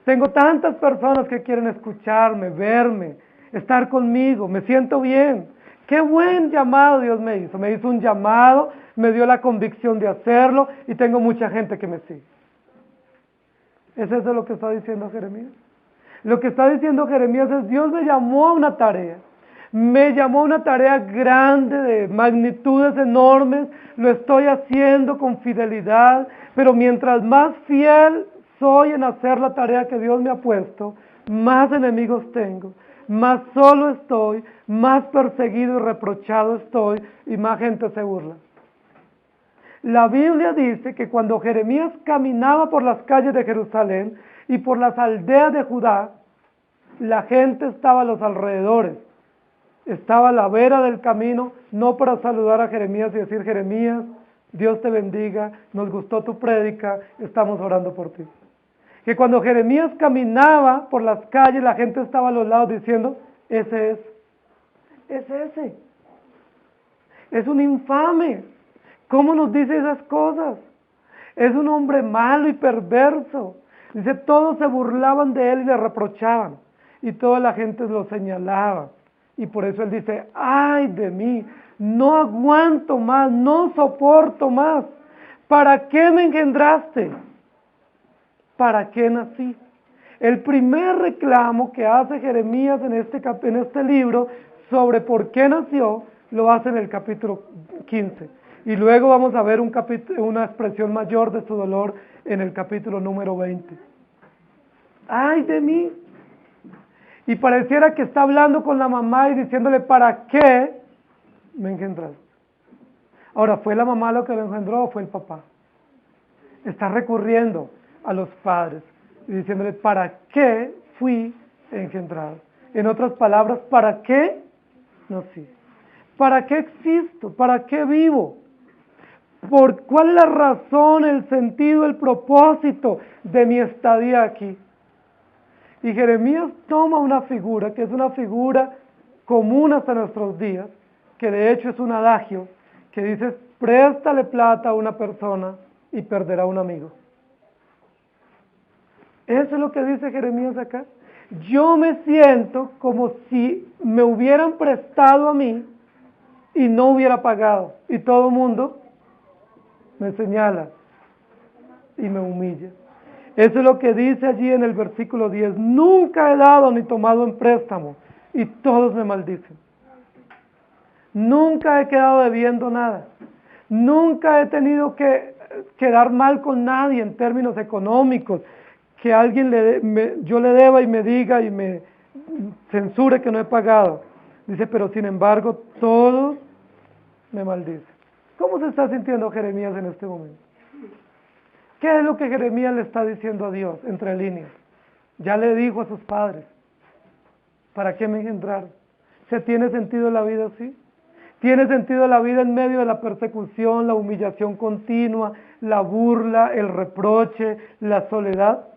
Tengo tantas personas que quieren escucharme, verme, estar conmigo. Me siento bien. Qué buen llamado Dios me hizo. Me hizo un llamado, me dio la convicción de hacerlo y tengo mucha gente que me sigue. ¿Es eso lo que está diciendo Jeremías? Lo que está diciendo Jeremías es, Dios me llamó a una tarea. Me llamó a una tarea grande, de magnitudes enormes, lo estoy haciendo con fidelidad, pero mientras más fiel soy en hacer la tarea que Dios me ha puesto, más enemigos tengo, más solo estoy, más perseguido y reprochado estoy, y más gente se burla. La Biblia dice que cuando Jeremías caminaba por las calles de Jerusalén y por las aldeas de Judá, la gente estaba a los alrededores. Estaba a la vera del camino, no para saludar a Jeremías y decir, Jeremías, Dios te bendiga, nos gustó tu prédica, estamos orando por ti. Que cuando Jeremías caminaba por las calles, la gente estaba a los lados diciendo, ese es un infame, ¿cómo nos dice esas cosas? Es un hombre malo y perverso. Dice, todos se burlaban de él y le reprochaban, y toda la gente lo señalaba. Y por eso él dice, ¡ay de mí! No aguanto más, no soporto más. ¿Para qué me engendraste? ¿Para qué nací? El primer reclamo que hace Jeremías en este libro sobre por qué nació, lo hace en el capítulo 15. Y luego vamos a ver una expresión mayor de su dolor en el capítulo número 20. ¡Ay de mí! Y pareciera que está hablando con la mamá y diciéndole, ¿para qué me engendraste? Ahora, ¿fue la mamá lo que lo engendró o fue el papá? Está recurriendo a los padres y diciéndole, ¿para qué fui engendrado? En otras palabras, ¿para qué nací? ¿Para qué existo? ¿Para qué vivo? ¿Cuál es la razón, el sentido, el propósito de mi estadía aquí? Y Jeremías toma una figura, que es una figura común hasta nuestros días, que de hecho es un adagio, que dice, préstale plata a una persona y perderá un amigo. Eso es lo que dice Jeremías acá. Yo me siento como si me hubieran prestado a mí y no hubiera pagado. Y todo el mundo me señala y me humilla. Eso es lo que dice allí en el versículo 10. Nunca he dado ni tomado en préstamo y todos me maldicen. Nunca he quedado debiendo nada. Nunca he tenido que quedar mal con nadie en términos económicos, que alguien yo le deba y me diga y me censure que no he pagado. Dice, pero sin embargo todos me maldicen. ¿Cómo se está sintiendo Jeremías en este momento? ¿Qué es lo que Jeremías le está diciendo a Dios entre líneas? Ya le dijo a sus padres, ¿para qué me engendraron? ¿Se tiene sentido la vida así? ¿Tiene sentido la vida en medio de la persecución, la humillación continua, la burla, el reproche, la soledad?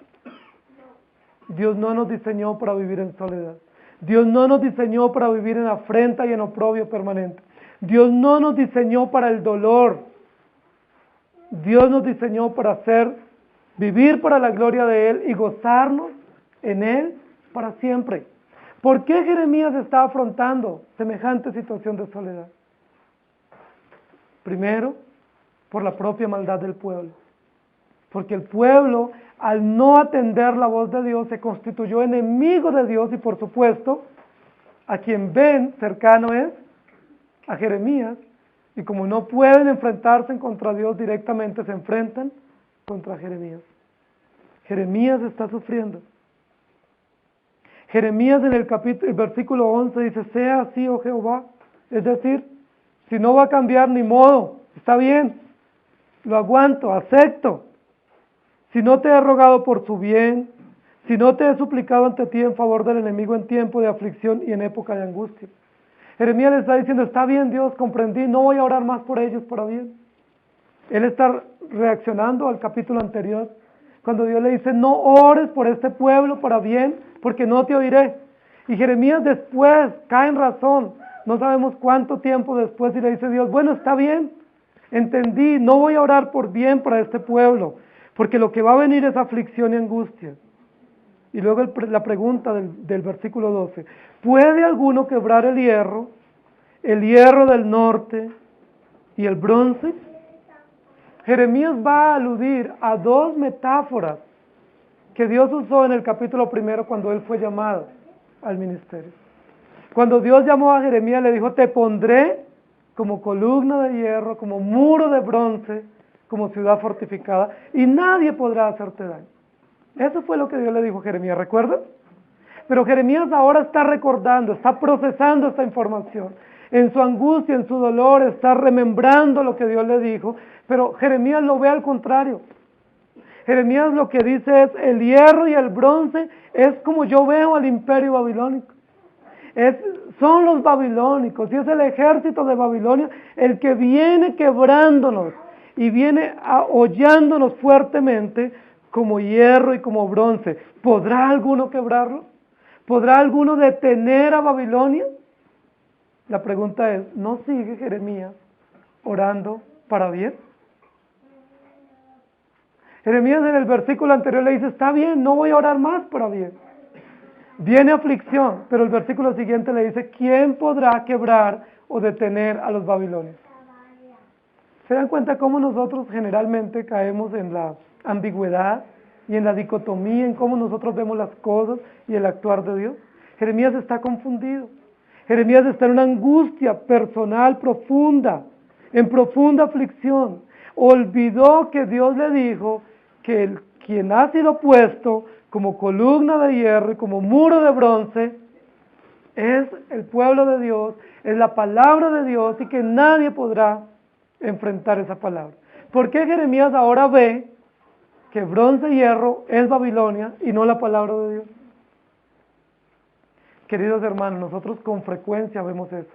Dios no nos diseñó para vivir en soledad. Dios no nos diseñó para vivir en afrenta y en oprobio permanente. Dios no nos diseñó para el dolor. Dios nos diseñó para vivir para la gloria de Él y gozarnos en Él para siempre. ¿Por qué Jeremías está afrontando semejante situación de soledad? Primero, por la propia maldad del pueblo. Porque el pueblo, al no atender la voz de Dios, se constituyó enemigo de Dios y, por supuesto, a quien ven cercano es a Jeremías. Y como no pueden enfrentarse contra Dios directamente, se enfrentan contra Jeremías. Jeremías está sufriendo. Jeremías en el versículo 11 dice, sea así, oh Jehová. Es decir, si no va a cambiar, ni modo, está bien, lo aguanto, acepto. Si no te he rogado por su bien, si no te he suplicado ante ti en favor del enemigo en tiempo de aflicción y en época de angustia. Jeremías le está diciendo, está bien Dios, comprendí, no voy a orar más por ellos para bien. Él está reaccionando al capítulo anterior, cuando Dios le dice, no ores por este pueblo para bien, porque no te oiré. Y Jeremías después cae en razón, no sabemos cuánto tiempo después, y le dice Dios, bueno, está bien, entendí, no voy a orar por bien para este pueblo, porque lo que va a venir es aflicción y angustia. Y luego la pregunta del versículo 12, ¿puede alguno quebrar el hierro del norte y el bronce? Jeremías va a aludir a dos metáforas que Dios usó en el capítulo 1 cuando él fue llamado al ministerio. Cuando Dios llamó a Jeremías le dijo, te pondré como columna de hierro, como muro de bronce, como ciudad fortificada, y nadie podrá hacerte daño. Eso fue lo que Dios le dijo a Jeremías, ¿recuerdas? Pero Jeremías ahora está recordando, está procesando esta información. En su angustia, en su dolor, está remembrando lo que Dios le dijo, pero Jeremías lo ve al contrario. Jeremías lo que dice es, el hierro y el bronce es como yo veo al imperio babilónico. Son los babilónicos, y es el ejército de Babilonia el que viene quebrándonos y viene hollándonos fuertemente como hierro y como bronce. ¿Podrá alguno quebrarlo? ¿Podrá alguno detener a Babilonia? La pregunta es, ¿no sigue Jeremías orando para bien? Jeremías en el versículo anterior le dice, está bien, no voy a orar más para bien. Viene aflicción, pero el versículo siguiente le dice, ¿quién podrá quebrar o detener a los babilonios? ¿Se dan cuenta cómo nosotros generalmente caemos en la ambigüedad y en la dicotomía, en cómo nosotros vemos las cosas y el actuar de Dios? Jeremías está confundido. Jeremías está en una angustia personal profunda, en profunda aflicción. Olvidó que Dios le dijo que quien ha sido puesto como columna de hierro y como muro de bronce es el pueblo de Dios, es la palabra de Dios, y que nadie podrá enfrentar esa palabra. ¿Por qué Jeremías ahora ve que bronce y hierro es Babilonia y no la palabra de Dios? Queridos hermanos, nosotros con frecuencia vemos eso.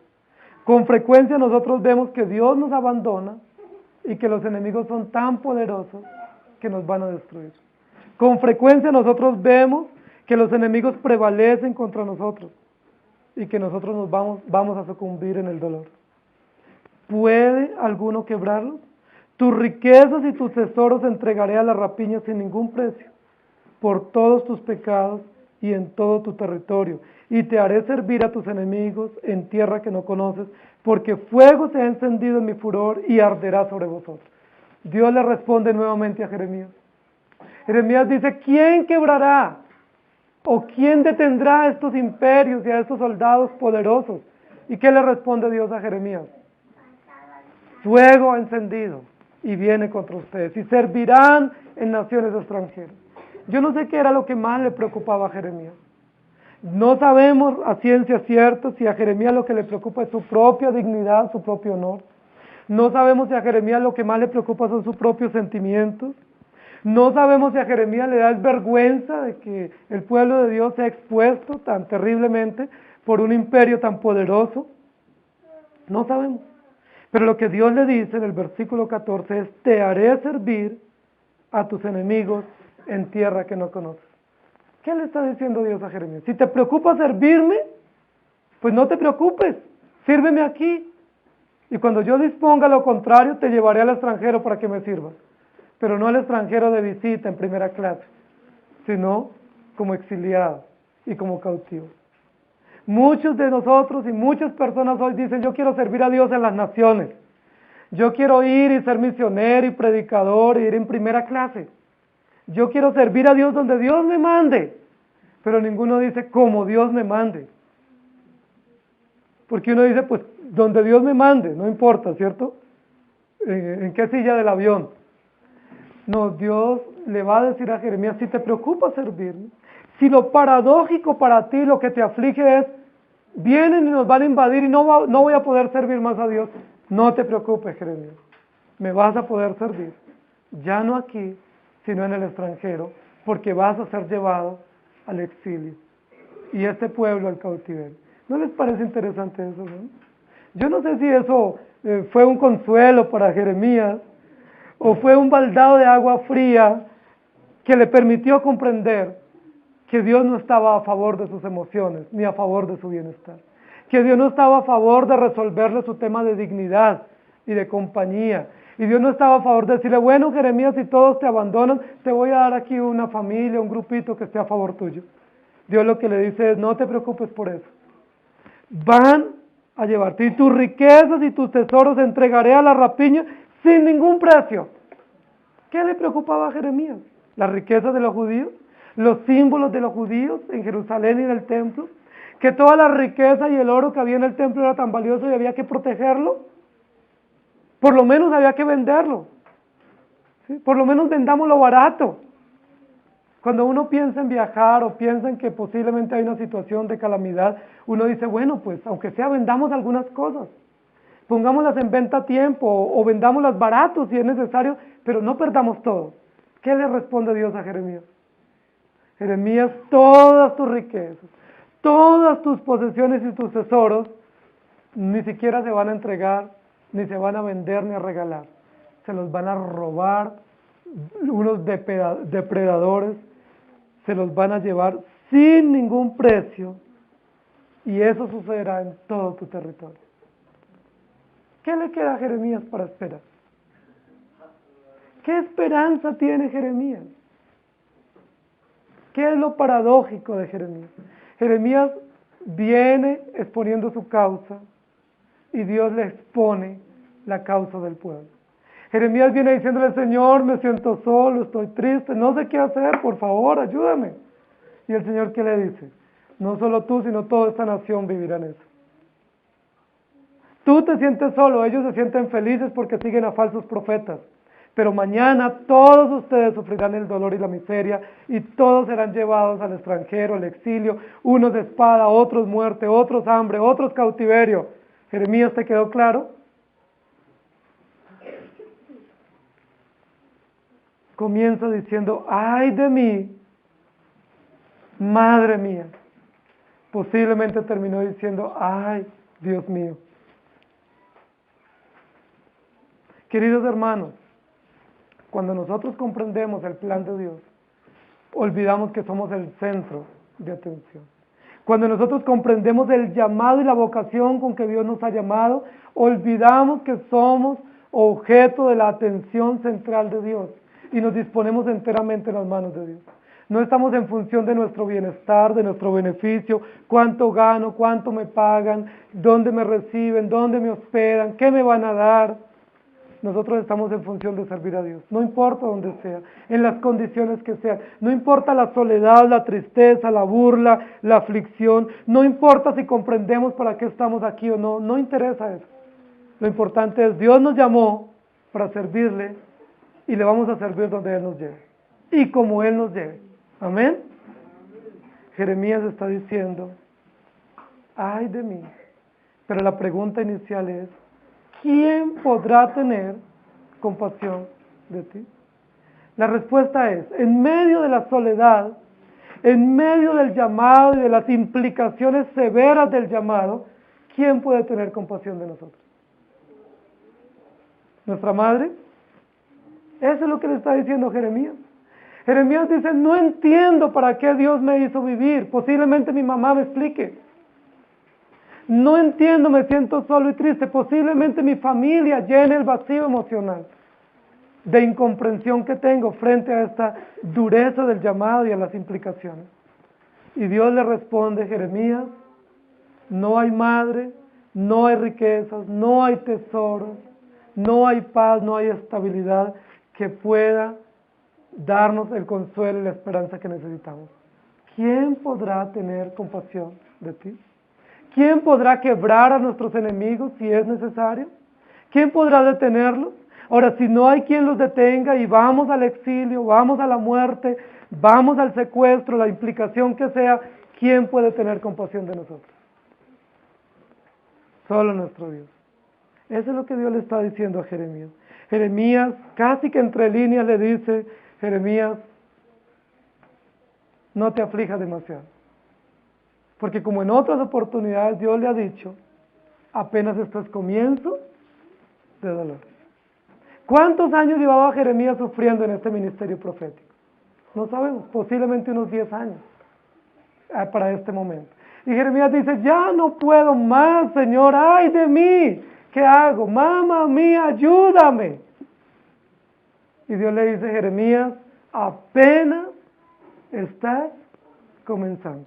Con frecuencia nosotros vemos que Dios nos abandona y que los enemigos son tan poderosos que nos van a destruir. Con frecuencia nosotros vemos que los enemigos prevalecen contra nosotros y que nosotros nos vamos a sucumbir en el dolor. ¿Puede alguno quebrarlos? Tus riquezas y tus tesoros entregaré a la rapiña sin ningún precio, por todos tus pecados y en todo tu territorio, y te haré servir a tus enemigos en tierra que no conoces, porque fuego se ha encendido en mi furor y arderá sobre vosotros. Dios le responde nuevamente a Jeremías, Jeremías dice, ¿quién quebrará o quién detendrá a estos imperios y a estos soldados poderosos? ¿Y qué le responde Dios a Jeremías? Fuego encendido y viene contra ustedes y servirán en naciones extranjeras. Yo no sé qué era lo que más le preocupaba a Jeremías. No sabemos a ciencia cierta si a Jeremías lo que le preocupa es su propia dignidad, su propio honor. No sabemos si a Jeremías lo que más le preocupa son sus propios sentimientos. No sabemos si a Jeremías le da vergüenza de que el pueblo de Dios sea expuesto tan terriblemente por un imperio tan poderoso. No sabemos. Pero lo que Dios le dice en el versículo 14 es, te haré servir a tus enemigos en tierra que no conoces. ¿Qué le está diciendo Dios a Jeremías? Si te preocupa servirme, pues no te preocupes, sírveme aquí. Y cuando yo disponga lo contrario, te llevaré al extranjero para que me sirvas. Pero no al extranjero de visita en primera clase, sino como exiliado y como cautivo. Muchos de nosotros y muchas personas hoy dicen, yo quiero servir a Dios en las naciones. Yo quiero ir y ser misionero y predicador e ir en primera clase. Yo quiero servir a Dios donde Dios me mande. Pero ninguno dice, como Dios me mande. Porque uno dice, pues, donde Dios me mande, no importa, ¿cierto? ¿En qué silla del avión? No, Dios le va a decir a Jeremías, si te preocupa servirme, si lo paradójico para ti, lo que te aflige es, vienen y nos van a invadir y no voy a poder servir más a Dios, no te preocupes, Jeremías, me vas a poder servir, ya no aquí, sino en el extranjero, porque vas a ser llevado al exilio y este pueblo al cautiverio. ¿No les parece interesante eso, no? Yo no sé si eso fue un consuelo para Jeremías, o fue un baldado de agua fría que le permitió comprender que Dios no estaba a favor de sus emociones, ni a favor de su bienestar. Que Dios no estaba a favor de resolverle su tema de dignidad y de compañía. Y Dios no estaba a favor de decirle, bueno, Jeremías, si todos te abandonan, te voy a dar aquí una familia, un grupito que esté a favor tuyo. Dios lo que le dice es, no te preocupes por eso. Van a llevarte y tus riquezas y tus tesoros entregaré a la rapiña sin ningún precio. ¿Qué le preocupaba a Jeremías? ¿Las riquezas de los judíos? ¿Los símbolos de los judíos en Jerusalén y en el templo? ¿Que toda la riqueza y el oro que había en el templo era tan valioso y había que protegerlo? Por lo menos había que venderlo. ¿Sí? Por lo menos vendámoslo barato. Cuando uno piensa en viajar o piensa en que posiblemente hay una situación de calamidad, uno dice, bueno, pues aunque sea vendamos algunas cosas. Pongámoslas en venta a tiempo o vendámoslas baratos si es necesario, pero no perdamos todo. ¿Qué le responde Dios a Jeremías? Jeremías, todas tus riquezas, todas tus posesiones y tus tesoros, ni siquiera se van a entregar, ni se van a vender, ni a regalar. Se los van a robar unos depredadores, se los van a llevar sin ningún precio, y eso sucederá en todo tu territorio. ¿Qué le queda a Jeremías para esperar? ¿Qué esperanza tiene Jeremías? ¿Qué es lo paradójico de Jeremías? Jeremías viene exponiendo su causa y Dios le expone la causa del pueblo. Jeremías viene diciéndole, Señor, me siento solo, estoy triste, no sé qué hacer, por favor, ayúdame. Y el Señor, ¿qué le dice? No solo tú, sino toda esta nación vivirá en eso. Tú te sientes solo, ellos se sienten felices porque siguen a falsos profetas. Pero mañana todos ustedes sufrirán el dolor y la miseria y todos serán llevados al extranjero, al exilio, unos de espada, otros muerte, otros hambre, otros cautiverio. Jeremías, ¿te quedó claro? Comienza diciendo, ay de mí, madre mía. Posiblemente terminó diciendo, ay, Dios mío. Queridos hermanos, cuando nosotros comprendemos el plan de Dios, olvidamos que somos el centro de atención. Cuando nosotros comprendemos el llamado y la vocación con que Dios nos ha llamado, olvidamos que somos objeto de la atención central de Dios y nos disponemos enteramente en las manos de Dios. No estamos en función de nuestro bienestar, de nuestro beneficio, cuánto gano, cuánto me pagan, dónde me reciben, dónde me hospedan, qué me van a dar. nosotros estamos en función de servir a Dios, no importa donde sea, en las condiciones que sean, no importa la soledad, la tristeza, la burla, la aflicción, no importa si comprendemos para qué estamos aquí o no, no interesa eso. Lo importante es, Dios nos llamó para servirle y le vamos a servir donde Él nos lleve y como Él nos lleve. Amén. Jeremías está diciendo, ay de mí, pero la pregunta inicial es, ¿quién podrá tener compasión de ti? La respuesta es, en medio de la soledad, en medio del llamado y de las implicaciones severas del llamado, ¿quién puede tener compasión de nosotros? ¿Nuestra madre? Eso es lo que le está diciendo Jeremías. Jeremías dice, no entiendo para qué Dios me hizo vivir, posiblemente mi mamá me explique. No entiendo, me siento solo y triste, posiblemente mi familia llene el vacío emocional de incomprensión que tengo frente a esta dureza del llamado y a las implicaciones. Y Dios le responde, Jeremías, no hay madre, no hay riquezas, no hay tesoros, no hay paz, no hay estabilidad que pueda darnos el consuelo y la esperanza que necesitamos. ¿Quién podrá tener compasión de ti? ¿Quién podrá quebrar a nuestros enemigos si es necesario? ¿Quién podrá detenerlos? Ahora, si no hay quien los detenga y vamos al exilio, vamos a la muerte, vamos al secuestro, la implicación que sea, ¿quién puede tener compasión de nosotros? Solo nuestro Dios. Eso es lo que Dios le está diciendo a Jeremías. Jeremías, casi que entre líneas le dice, Jeremías, no te aflijas demasiado. Porque como en otras oportunidades Dios le ha dicho, apenas esto es comienzo de dolor. ¿Cuántos años llevaba Jeremías sufriendo en este ministerio profético? No sabemos, posiblemente unos 10 años para este momento. Y Jeremías dice, ya no puedo más, Señor, ay de mí, ¿qué hago? Mamá mía, ayúdame. Y Dios le dice, Jeremías, apenas estás comenzando.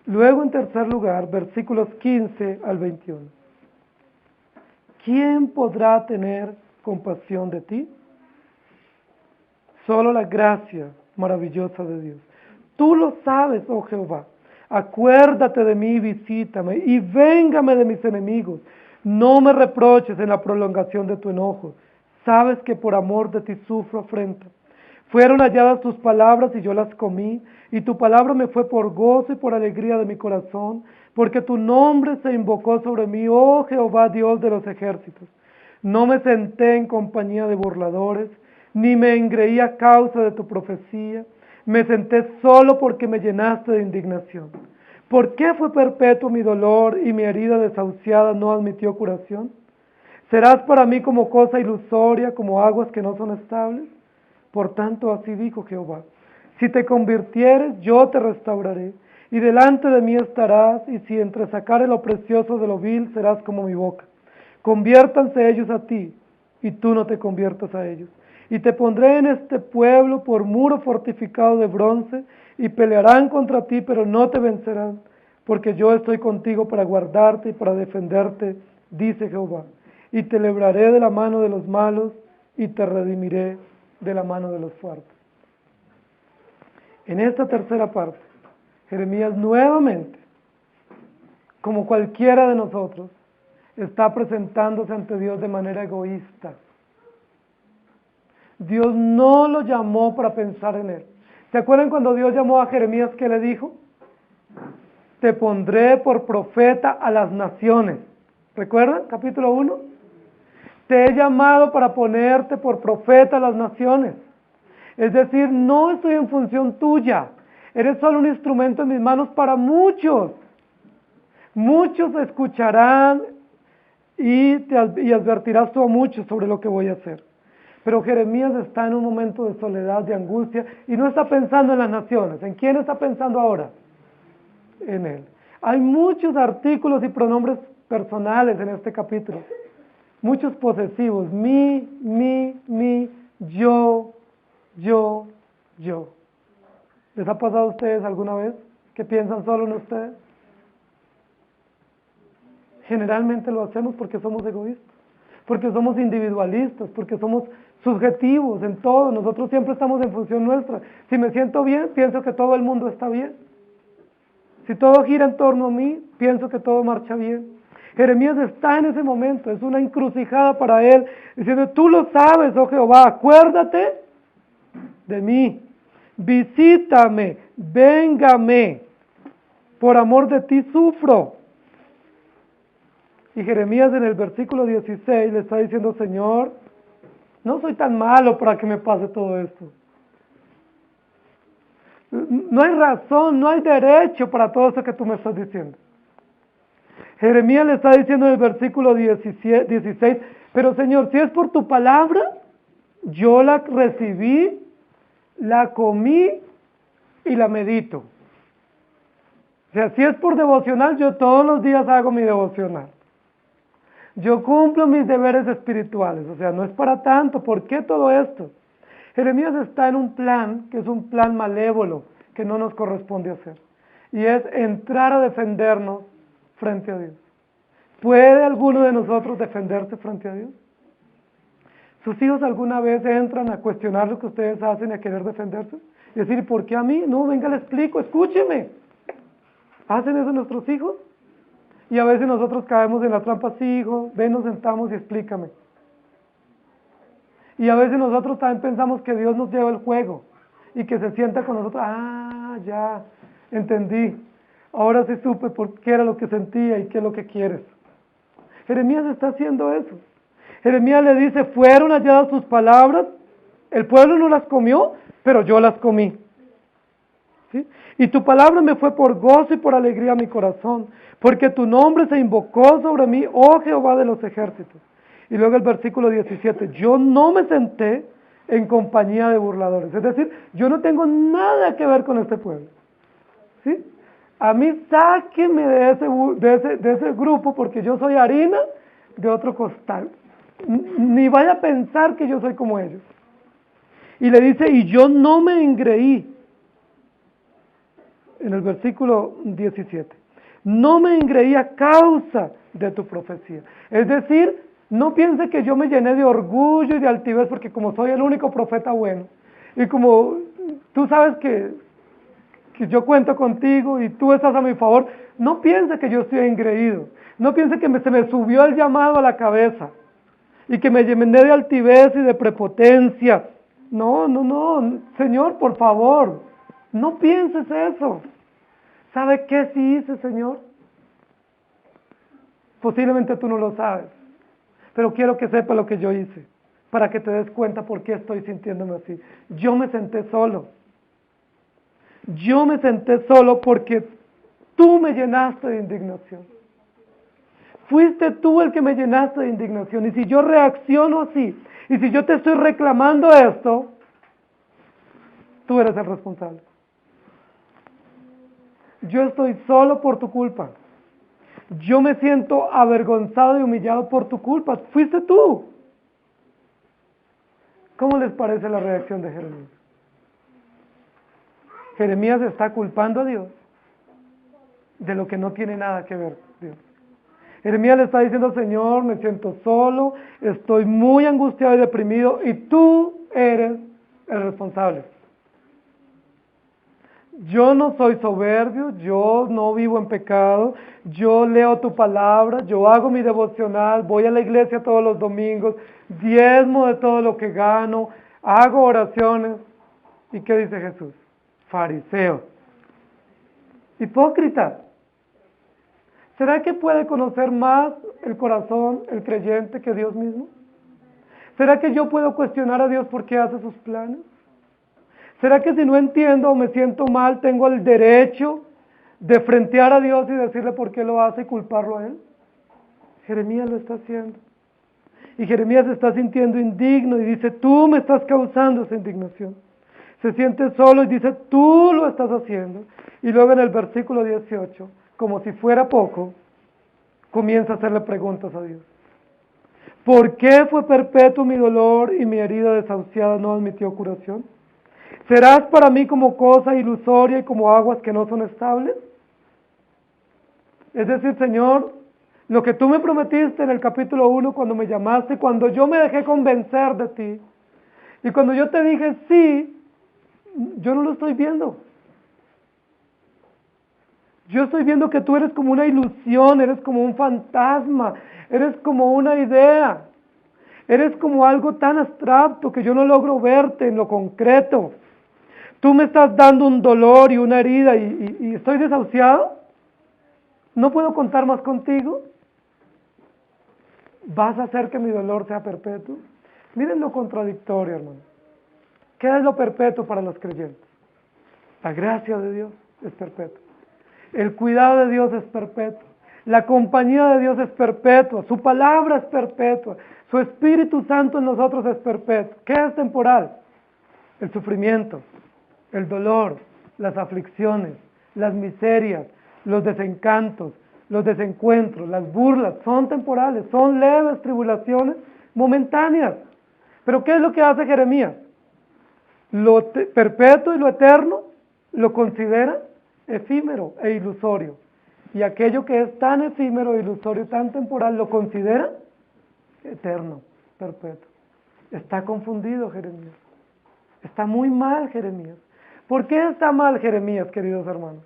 Luego, en tercer lugar, versículos 15 al 21. ¿Quién podrá tener compasión de ti? Solo la gracia maravillosa de Dios. Tú lo sabes, oh Jehová. Acuérdate de mí y visítame, y véngame de mis enemigos. No me reproches en la prolongación de tu enojo. Sabes que por amor de ti sufro afrenta. Fueron halladas tus palabras y yo las comí, y tu palabra me fue por gozo y por alegría de mi corazón, porque tu nombre se invocó sobre mí, oh Jehová, Dios de los ejércitos. No me senté en compañía de burladores, ni me engreí a causa de tu profecía. Me senté solo porque me llenaste de indignación. ¿Por qué fue perpetuo mi dolor y mi herida desahuciada no admitió curación? ¿Serás para mí como cosa ilusoria, como aguas que no son estables? Por tanto, así dijo Jehová, si te convirtieres, yo te restauraré, y delante de mí estarás, y si entresacares lo precioso de lo vil, serás como mi boca. Conviértanse ellos a ti, y tú no te conviertas a ellos. Y te pondré en este pueblo por muro fortificado de bronce, y pelearán contra ti, pero no te vencerán, porque yo estoy contigo para guardarte y para defenderte, dice Jehová. Y te libraré de la mano de los malos, y te redimiré de la mano de los fuertes. En esta tercera parte, Jeremías nuevamente, como cualquiera de nosotros, está presentándose ante Dios de manera egoísta. Dios no lo llamó para pensar en él. ¿Se acuerdan cuando Dios llamó a Jeremías, qué le dijo? Te pondré por profeta a las naciones. ¿Recuerdan? Capítulo 1. Te he llamado para ponerte por profeta a las naciones. Es decir, no estoy en función tuya. Eres solo un instrumento en mis manos para muchos. Muchos escucharán y advertirás tú a muchos sobre lo que voy a hacer. Pero Jeremías está en un momento de soledad, de angustia, y no está pensando en las naciones. ¿En quién está pensando ahora? En él. Hay muchos artículos y pronombres personales en este capítulo. Muchos posesivos. Mi, yo. ¿Les ha pasado a ustedes alguna vez que piensan solo en ustedes? Generalmente lo hacemos porque somos egoístas, porque somos individualistas, porque somos subjetivos en todo. Nosotros siempre estamos en función nuestra. Si me siento bien, pienso que todo el mundo está bien. Si todo gira en torno a mí, pienso que todo marcha bien. Jeremías está en ese momento, es una encrucijada para él, diciendo, tú lo sabes, oh Jehová, acuérdate de mí, visítame, véngame, por amor de ti sufro. Y Jeremías en el versículo 16 le está diciendo, Señor, no soy tan malo para que me pase todo esto. No hay razón, no hay derecho para todo eso que tú me estás diciendo. Jeremías le está diciendo en el versículo 16, pero Señor, si es por tu palabra, yo la recibí, la comí y la medito. O sea, si es por devocional, yo todos los días hago mi devocional. Yo cumplo mis deberes espirituales, o sea, no es para tanto. ¿Por qué todo esto? Jeremías está en un plan que es un plan malévolo, que no nos corresponde hacer. Y es entrar a defendernos frente a Dios. ¿Puede alguno de nosotros defenderse frente a Dios? ¿Sus hijos alguna vez entran a cuestionar lo que ustedes hacen y a querer defenderse? Y decir, ¿por qué a mí? No, venga, le explico, escúcheme. ¿Hacen eso nuestros hijos? Y a veces nosotros caemos en la trampa, sí, hijo, ven, nos sentamos y explícame. Y a veces nosotros también pensamos que Dios nos lleva el juego y que se sienta con nosotros, ya, entendí. Ahora sí supe por qué era lo que sentía y qué es lo que quieres. Jeremías está haciendo eso. Jeremías le dice, fueron halladas tus palabras, el pueblo no las comió, pero yo las comí. ¿Sí? Y tu palabra me fue por gozo y por alegría a mi corazón, porque tu nombre se invocó sobre mí, oh Jehová de los ejércitos. Y luego el versículo 17, yo no me senté en compañía de burladores. Es decir, yo no tengo nada que ver con este pueblo. ¿Sí? A mí sáquenme de ese grupo porque yo soy harina de otro costal. Ni vaya a pensar que yo soy como ellos. Y le dice, y yo no me engreí. En el versículo 17. No me engreí a causa de tu profecía. Es decir, no piense que yo me llené de orgullo y de altivez porque como soy el único profeta bueno y como tú sabes que yo cuento contigo y tú estás a mi favor, no piense que yo estoy engreído. No piense que se me subió el llamado a la cabeza y que me llené de altivez y de prepotencia. No, Señor, por favor, no pienses eso. ¿Sabe qué sí hice, Señor? Posiblemente tú no lo sabes, pero quiero que sepas lo que yo hice, para que te des cuenta por qué estoy sintiéndome así. Yo me senté solo. Yo me senté solo porque tú me llenaste de indignación. Fuiste tú el que me llenaste de indignación. Y si yo reacciono así, y si yo te estoy reclamando esto, tú eres el responsable. Yo estoy solo por tu culpa. Yo me siento avergonzado y humillado por tu culpa. Fuiste tú. ¿Cómo les parece la reacción de Jeremías? Jeremías está culpando a Dios de lo que no tiene nada que ver Dios. Jeremías le está diciendo, Señor, me siento solo, estoy muy angustiado y deprimido y tú eres el responsable. Yo no soy soberbio, yo no vivo en pecado, yo leo tu palabra, yo hago mi devocional, voy a la iglesia todos los domingos, diezmo de todo lo que gano, hago oraciones. ¿Y qué dice Jesús? Fariseo. Hipócrita. ¿Será que puede conocer más el corazón, el creyente, que Dios mismo? ¿Será que yo puedo cuestionar a Dios por qué hace sus planes? ¿Será que si no entiendo o me siento mal, tengo el derecho de frentear a Dios y decirle por qué lo hace y culparlo a Él? Jeremías lo está haciendo. Y Jeremías se está sintiendo indigno y dice, tú me estás causando esa indignación. Se siente solo y dice, tú lo estás haciendo. Y luego en el versículo 18, como si fuera poco, comienza a hacerle preguntas a Dios. ¿Por qué fue perpetuo mi dolor y mi herida desahuciada no admitió curación? ¿Serás para mí como cosa ilusoria y como aguas que no son estables? Es decir, Señor, Lo que tú me prometiste en el capítulo 1 cuando me llamaste, cuando yo me dejé convencer de ti, y cuando yo te dije sí, yo no lo estoy viendo. Yo estoy viendo que tú eres como una ilusión, eres como un fantasma, eres como una idea, eres como algo tan abstracto que yo no logro verte en lo concreto. Tú me estás dando un dolor y una herida y estoy desahuciado. ¿No puedo contar más contigo? ¿Vas a hacer que mi dolor sea perpetuo? Miren lo contradictorio, hermano. ¿Qué es lo perpetuo para los creyentes? La gracia de Dios es perpetua. El cuidado de Dios es perpetuo. La compañía de Dios es perpetua. Su palabra es perpetua. Su Espíritu Santo en nosotros es perpetuo. ¿Qué es temporal? El sufrimiento, el dolor, las aflicciones, las miserias, los desencantos, los desencuentros, las burlas, son temporales, son leves tribulaciones momentáneas. Pero ¿qué es lo que hace Jeremías? Lo perpetuo y lo eterno lo considera efímero e ilusorio. Y aquello que es tan efímero, ilusorio, tan temporal, lo considera eterno, perpetuo. Está confundido Jeremías. Está muy mal Jeremías. ¿Por qué está mal Jeremías, queridos hermanos?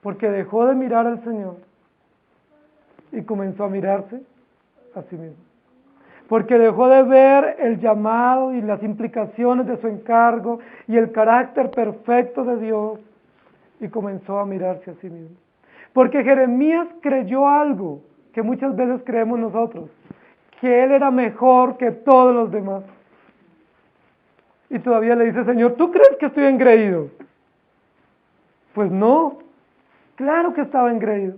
Porque dejó de mirar al Señor y comenzó a mirarse a sí mismo. Porque dejó de ver el llamado y las implicaciones de su encargo y el carácter perfecto de Dios y comenzó a mirarse a sí mismo. Porque Jeremías creyó algo que muchas veces creemos nosotros, que él era mejor que todos los demás. Y todavía le dice, Señor, ¿tú crees que estoy engreído? Pues no, claro que estaba engreído.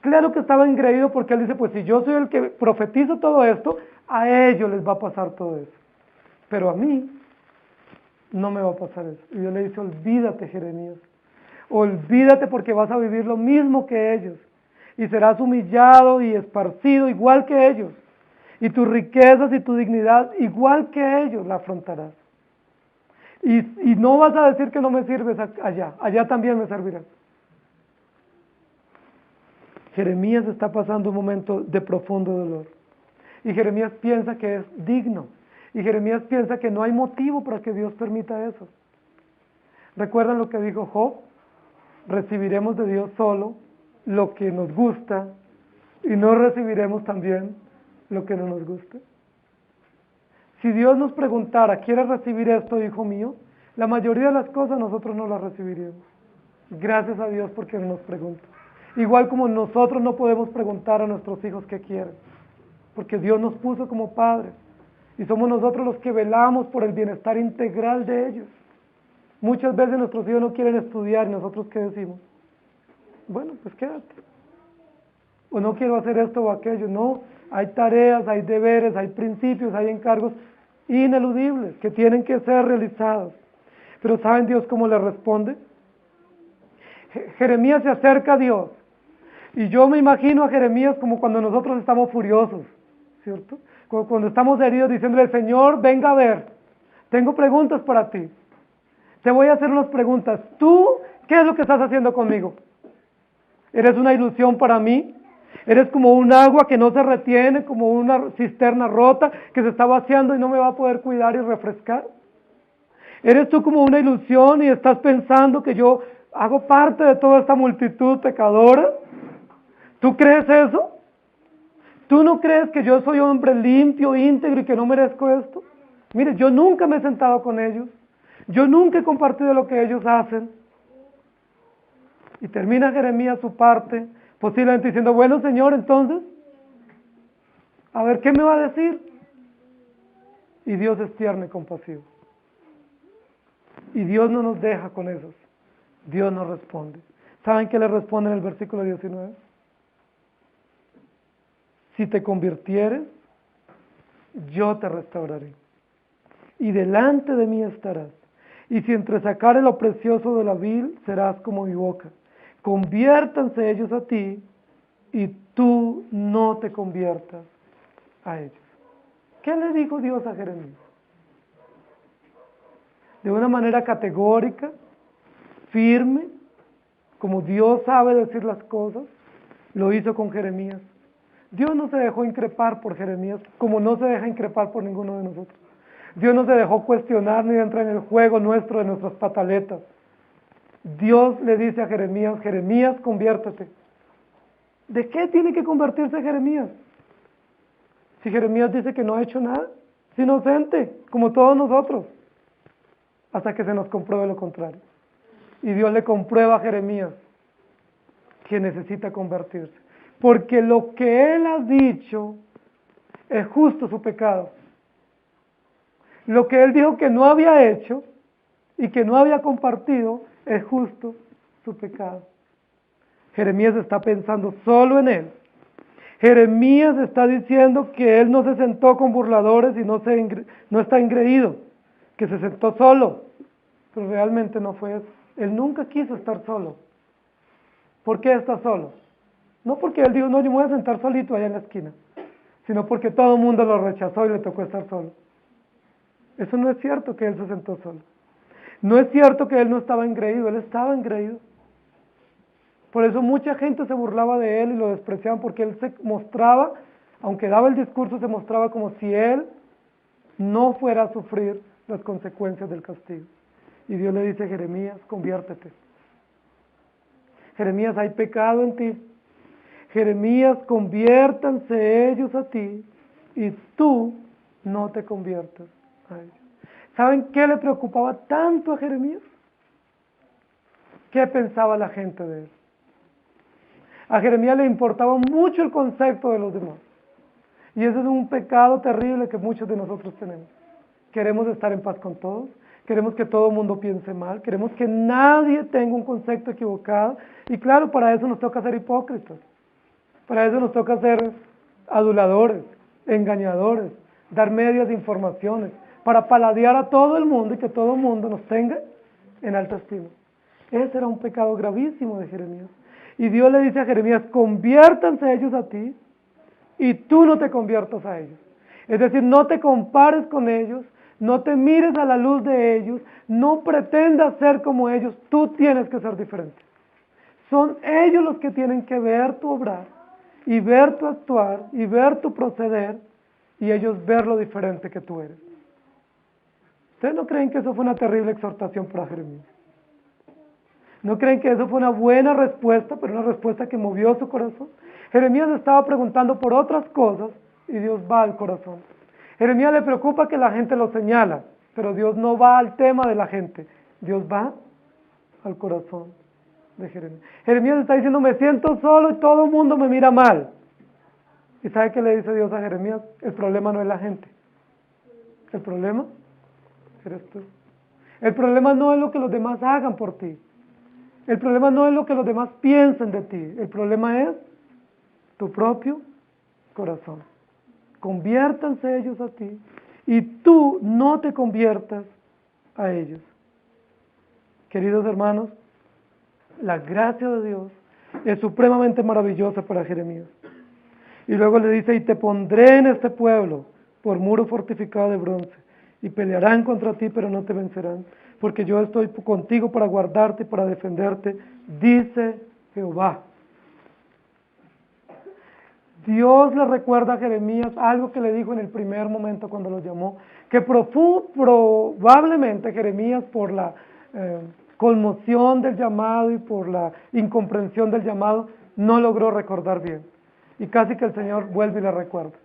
Claro que estaba engreído porque él dice, pues si yo soy el que profetizo todo esto, a ellos les va a pasar todo eso. Pero a mí no me va a pasar eso. Y Dios le dice, olvídate Jeremías, olvídate porque vas a vivir lo mismo que ellos. Y serás humillado y esparcido igual que ellos. Y tus riquezas y tu dignidad igual que ellos la afrontarás. Y no vas a decir que no me sirves allá también me servirás. Jeremías está pasando un momento de profundo dolor. Y Jeremías piensa que es digno. Y Jeremías piensa que no hay motivo para que Dios permita eso. ¿Recuerdan lo que dijo Job? Recibiremos de Dios solo lo que nos gusta y no recibiremos también lo que no nos gusta. Si Dios nos preguntara, ¿quieres recibir esto, hijo mío? La mayoría de las cosas nosotros no las recibiríamos. Gracias a Dios porque Él nos pregunta. Igual como nosotros no podemos preguntar a nuestros hijos qué quieren, porque Dios nos puso como padres y somos nosotros los que velamos por el bienestar integral de ellos. Muchas veces nuestros hijos no quieren estudiar y nosotros ¿qué decimos? Bueno, pues quédate. O no quiero hacer esto o aquello. No, hay tareas, hay deberes, hay principios, hay encargos ineludibles que tienen que ser realizados. Pero ¿saben Dios cómo le responde? Jeremías se acerca a Dios. Y yo me imagino a Jeremías como cuando nosotros estamos furiosos, ¿cierto? Cuando estamos heridos diciéndole, Señor, venga a ver, tengo preguntas para ti. Te voy a hacer unas preguntas. ¿Tú qué es lo que estás haciendo conmigo? ¿Eres una ilusión para mí? ¿Eres como un agua que no se retiene, como una cisterna rota que se está vaciando y no me va a poder cuidar y refrescar? ¿Eres tú como una ilusión y estás pensando que yo hago parte de toda esta multitud pecadora? ¿Tú crees eso? ¿Tú no crees que yo soy hombre limpio, íntegro y que no merezco esto? Mire, yo nunca me he sentado con ellos. Yo nunca he compartido lo que ellos hacen. Y termina Jeremías su parte, posiblemente diciendo, bueno Señor, entonces, a ver, ¿qué me va a decir? Y Dios es tierno y compasivo. Y Dios no nos deja con esos. Dios nos responde. ¿Saben qué le responde en el versículo 19? Si te convirtieres, yo te restauraré. Y delante de mí estarás. Y si entresacares lo precioso de la vil, serás como mi boca. Conviértanse ellos a ti, y tú no te conviertas a ellos. ¿Qué le dijo Dios a Jeremías? De una manera categórica, firme, como Dios sabe decir las cosas, Lo hizo con Jeremías. Dios no se dejó increpar por Jeremías, como no se deja increpar por ninguno de nosotros. Dios no se dejó cuestionar ni entra en el juego nuestro de nuestras pataletas. Dios le dice a Jeremías, Jeremías, conviértete. ¿De qué tiene que convertirse Jeremías? Si Jeremías dice que no ha hecho nada, es inocente, como todos nosotros, hasta que se nos compruebe lo contrario. Y Dios le comprueba a Jeremías que necesita convertirse, porque lo que él ha dicho es justo su pecado. Lo que él dijo que no había hecho y que no había compartido es justo su pecado. Jeremías está pensando solo en él. Jeremías está diciendo que él no se sentó con burladores y no está engreído, que se sentó solo, pero realmente no fue eso. Él nunca quiso estar solo. ¿Por qué está solo? No porque él dijo, no, yo me voy a sentar solito allá en la esquina, sino porque todo el mundo lo rechazó y le tocó estar solo. Eso no es cierto que él se sentó solo. No es cierto que él no estaba engreído, él estaba engreído. Por eso mucha gente se burlaba de él y lo despreciaban, porque él se mostraba, aunque daba el discurso, se mostraba como si él no fuera a sufrir las consecuencias del castigo. Y Dios le dice a Jeremías, conviértete. Jeremías, hay pecado en ti. Jeremías, conviértanse ellos a ti y tú no te conviertas a ellos. ¿Saben qué le preocupaba tanto a Jeremías? ¿Qué pensaba la gente de él? A Jeremías le importaba mucho el concepto de los demás. Y ese es un pecado terrible que muchos de nosotros tenemos. Queremos estar en paz con todos, queremos que todo el mundo piense mal, queremos que nadie tenga un concepto equivocado. Y claro, para eso nos toca ser hipócritas. Para eso nos toca ser aduladores, engañadores, dar medias informaciones, para paladear a todo el mundo y que todo el mundo nos tenga en alta estima. Ese era un pecado gravísimo de Jeremías. Y Dios le dice a Jeremías, conviértanse ellos a ti y tú no te conviertas a ellos. Es decir, no te compares con ellos, no te mires a la luz de ellos, no pretendas ser como ellos, tú tienes que ser diferente. Son ellos los que tienen que ver tu obrar y ver tu actuar y ver tu proceder y ellos ver lo diferente que tú eres. ¿Ustedes no creen que eso fue una terrible exhortación para Jeremías? ¿No creen que eso fue una buena respuesta, pero una respuesta que movió su corazón? Jeremías estaba preguntando por otras cosas y Dios va al corazón. Jeremías le preocupa que la gente lo señala, pero Dios no va al tema de la gente, Dios va al corazón de Jeremías. Jeremías está diciendo, me siento solo y todo el mundo me mira mal. ¿Y sabe qué le dice Dios a Jeremías? El problema no es la gente, el problema eres tú. El problema no es lo que los demás hagan por ti. El problema no es lo que los demás piensen de ti, el problema es tu propio corazón. Conviértanse ellos a ti y tú no te conviertas a ellos. Queridos hermanos, la gracia de Dios es supremamente maravillosa para Jeremías. Y luego le dice, y te pondré en este pueblo por muro fortificado de bronce, y pelearán contra ti, pero no te vencerán, porque yo estoy contigo para guardarte y para defenderte, dice Jehová. Dios le recuerda a Jeremías algo que le dijo en el primer momento cuando lo llamó, que probablemente Jeremías, por la conmoción del llamado y por la incomprensión del llamado, no logró recordar bien. Y casi que el Señor vuelve y le recuerda.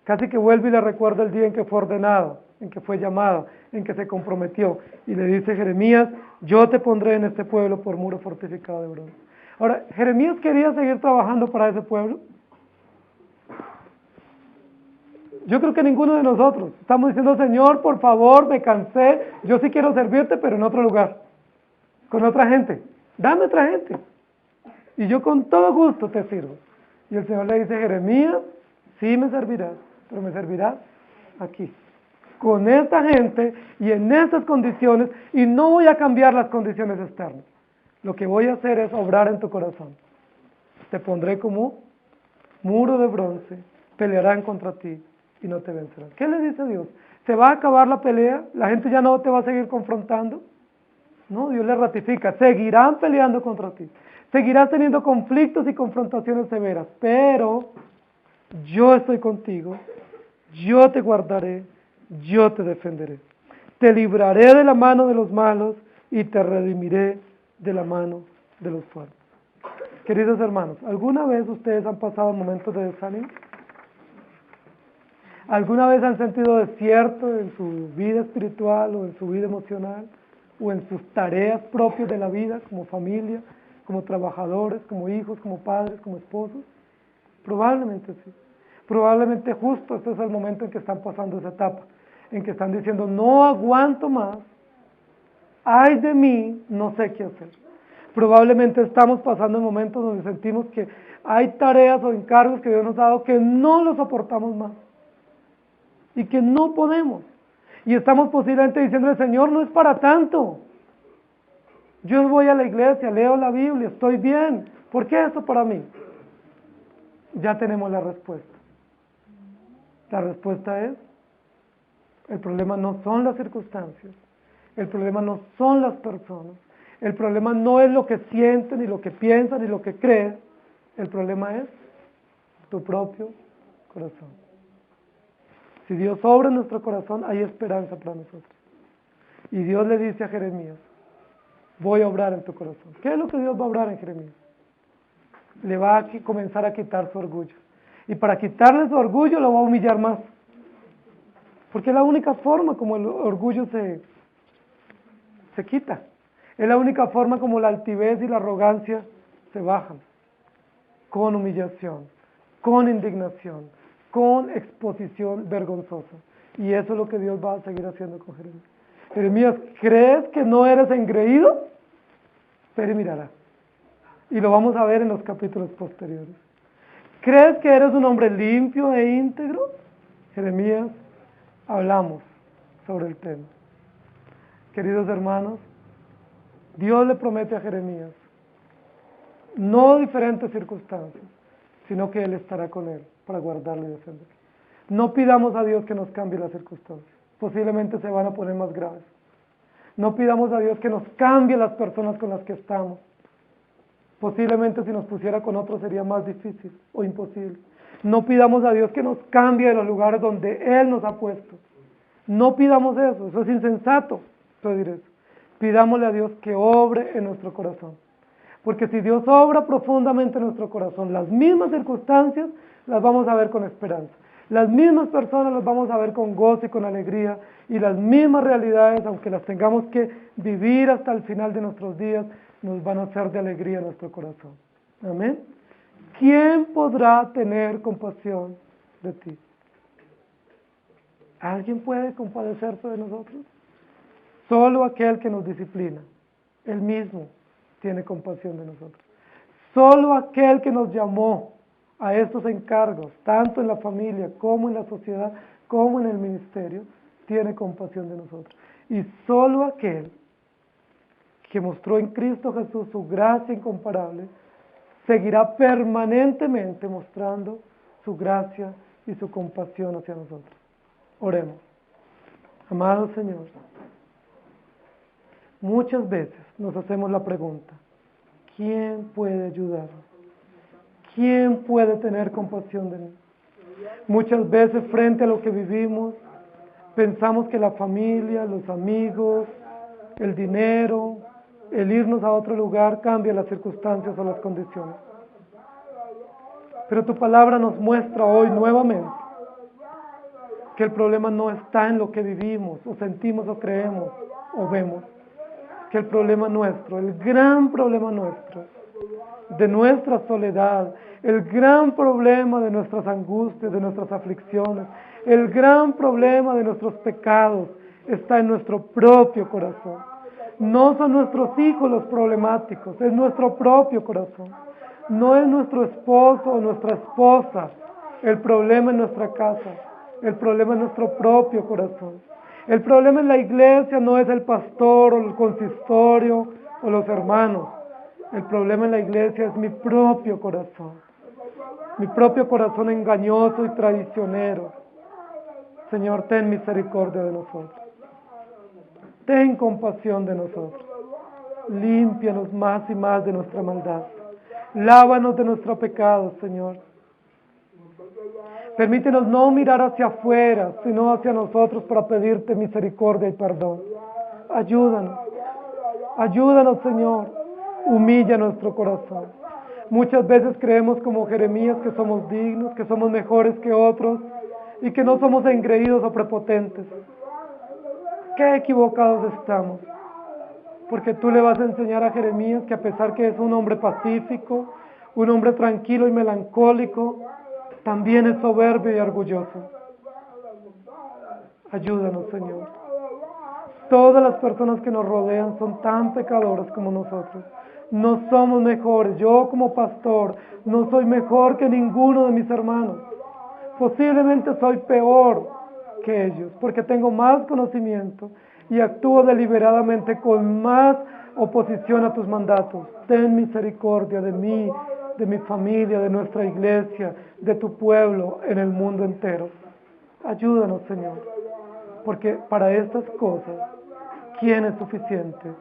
Casi que vuelve y le recuerda el día en que fue ordenado, en que fue llamado, en que se comprometió. Y le dice Jeremías, yo te pondré en este pueblo por muro fortificado de bronce. Ahora, ¿Jeremías quería seguir trabajando para ese pueblo? Yo creo que ninguno de nosotros. Estamos diciendo, Señor, por favor, me cansé, yo sí quiero servirte, pero en otro lugar, con otra gente. Dame otra gente. Y yo con todo gusto te sirvo. Y el Señor le dice, Jeremías, sí me servirás, pero me servirás aquí, con esta gente y en estas condiciones, y no voy a cambiar las condiciones externas. Lo que voy a hacer es obrar en tu corazón. Te pondré como muro de bronce, pelearán contra ti y no te vencerán. ¿Qué le dice Dios? ¿Se va a acabar la pelea? ¿La gente ya no te va a seguir confrontando? No, Dios le ratifica, seguirán peleando contra ti, seguirás teniendo conflictos y confrontaciones severas, pero yo estoy contigo, yo te guardaré, yo te defenderé. Te libraré de la mano de los malos y te redimiré de la mano de los fuertes. Queridos hermanos, ¿alguna vez ustedes han pasado momentos de desánimo? ¿Alguna vez han sentido desierto en su vida espiritual o en su vida emocional o en sus tareas propias de la vida como familia, como trabajadores, como hijos, como padres, como esposos? Probablemente sí. Probablemente justo este es el momento en que están pasando esa etapa, en que están diciendo, no aguanto más, ay de mí, no sé qué hacer. Probablemente estamos pasando momentos donde sentimos que hay tareas o encargos que Dios nos ha dado que no los soportamos más y que no podemos. Y estamos posiblemente diciendo, Señor, no es para tanto. Yo voy a la iglesia, leo la Biblia, estoy bien. ¿Por qué eso para mí? Ya tenemos la respuesta. La respuesta es, el problema no son las circunstancias, el problema no son las personas, el problema no es lo que sienten, ni lo que piensan, ni lo que creen, el problema es tu propio corazón. Si Dios obra en nuestro corazón, hay esperanza para nosotros. Y Dios le dice a Jeremías, voy a obrar en tu corazón. ¿Qué es lo que Dios va a obrar en Jeremías? Le va a comenzar a quitar su orgullo. Y para quitarle su orgullo lo va a humillar más. Porque es la única forma como el orgullo se quita. Es la única forma como la altivez y la arrogancia se bajan. Con humillación, con indignación, con exposición vergonzosa. Y eso es lo que Dios va a seguir haciendo con Jeremías. Jeremías, ¿crees que no eres engreído? Pero mirará. Y lo vamos a ver en los capítulos posteriores. ¿Crees que eres un hombre limpio e íntegro? Jeremías, hablamos sobre el tema. Queridos hermanos, Dios le promete a Jeremías no diferentes circunstancias, sino que Él estará con él para guardarlo y defenderlo. No pidamos a Dios que nos cambie las circunstancias, posiblemente se van a poner más graves. No pidamos a Dios que nos cambie las personas con las que estamos. Posiblemente si nos pusiera con otros sería más difícil o imposible. No pidamos a Dios que nos cambie de los lugares donde Él nos ha puesto. No pidamos eso es insensato pedir eso. Pidámosle a Dios que obre en nuestro corazón. Porque si Dios obra profundamente en nuestro corazón, las mismas circunstancias las vamos a ver con esperanza. Las mismas personas las vamos a ver con gozo y con alegría. Y las mismas realidades, aunque las tengamos que vivir hasta el final de nuestros días, nos van a hacer de alegría en nuestro corazón. Amén. ¿Quién podrá tener compasión de ti? ¿Alguien puede compadecerse de nosotros? Solo aquel que nos disciplina, Él mismo tiene compasión de nosotros. Solo aquel que nos llamó a estos encargos, tanto en la familia como en la sociedad, como en el ministerio, tiene compasión de nosotros. Y solo aquel que mostró en Cristo Jesús su gracia incomparable, seguirá permanentemente mostrando su gracia y su compasión hacia nosotros. Oremos. Amado Señor, muchas veces nos hacemos la pregunta, ¿quién puede ayudarnos? ¿Quién puede tener compasión de mí? Muchas veces frente a lo que vivimos, pensamos que la familia, los amigos, el dinero, el irnos a otro lugar cambia las circunstancias o las condiciones. Pero tu palabra nos muestra hoy nuevamente que el problema no está en lo que vivimos, o sentimos, o creemos, o vemos. Que el problema nuestro, el gran problema nuestro, de nuestra soledad, el gran problema de nuestras angustias, de nuestras aflicciones, el gran problema de nuestros pecados, está en nuestro propio corazón. No son nuestros hijos los problemáticos, es nuestro propio corazón. No es nuestro esposo o nuestra esposa el problema en nuestra casa, el problema es nuestro propio corazón. El problema en la iglesia no es el pastor o el consistorio o los hermanos. El problema en la iglesia es mi propio corazón engañoso y traicionero. Señor, ten misericordia de nosotros. Ten compasión de nosotros. límpianos más y más de nuestra maldad. Lávanos de nuestro pecado, Señor. Permítenos no mirar hacia afuera, sino hacia nosotros para pedirte misericordia y perdón. Ayúdanos. Ayúdanos, Señor. Humilla nuestro corazón. Muchas veces creemos como Jeremías que somos dignos, que somos mejores que otros y que no somos engreídos o prepotentes. Qué equivocados estamos. Porque tú le vas a enseñar a Jeremías que a pesar que es un hombre pacífico, un hombre tranquilo y melancólico, también es soberbio y orgulloso. Ayúdanos, Señor. Todas las personas que nos rodean son tan pecadoras como nosotros. No somos mejores. Yo como pastor no soy mejor que ninguno de mis hermanos. Posiblemente soy peor que ellos, porque tengo más conocimiento y actúo deliberadamente con más oposición a tus mandatos. Ten misericordia de mí, de mi familia, de nuestra iglesia, de tu pueblo en el mundo entero. Ayúdanos, Señor, porque para estas cosas, ¿quién es suficiente?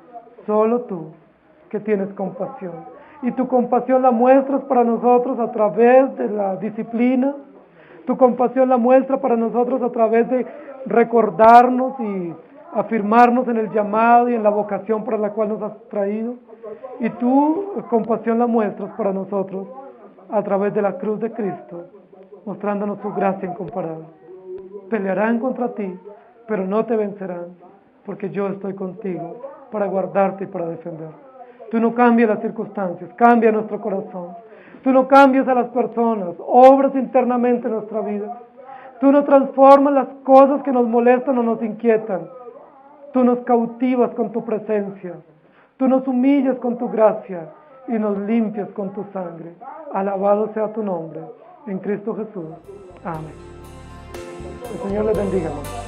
Solo tú, que tienes compasión. Y tu compasión la muestras para nosotros a través de la disciplina. Tu compasión la muestra para nosotros a través de recordarnos y afirmarnos en el llamado y en la vocación para la cual nos has traído. Y tu compasión la muestras para nosotros a través de la cruz de Cristo, mostrándonos su gracia incomparable. Pelearán contra ti, pero no te vencerán, porque yo estoy contigo para guardarte y para defenderte. Tú no cambias las circunstancias, cambia nuestro corazón. Tú no cambias a las personas, obras internamente en nuestra vida. Tú no transformas las cosas que nos molestan o nos inquietan. Tú nos cautivas con tu presencia. Tú nos humillas con tu gracia y nos limpias con tu sangre. Alabado sea tu nombre, en Cristo Jesús. Amén. El Señor les bendiga, hermanos.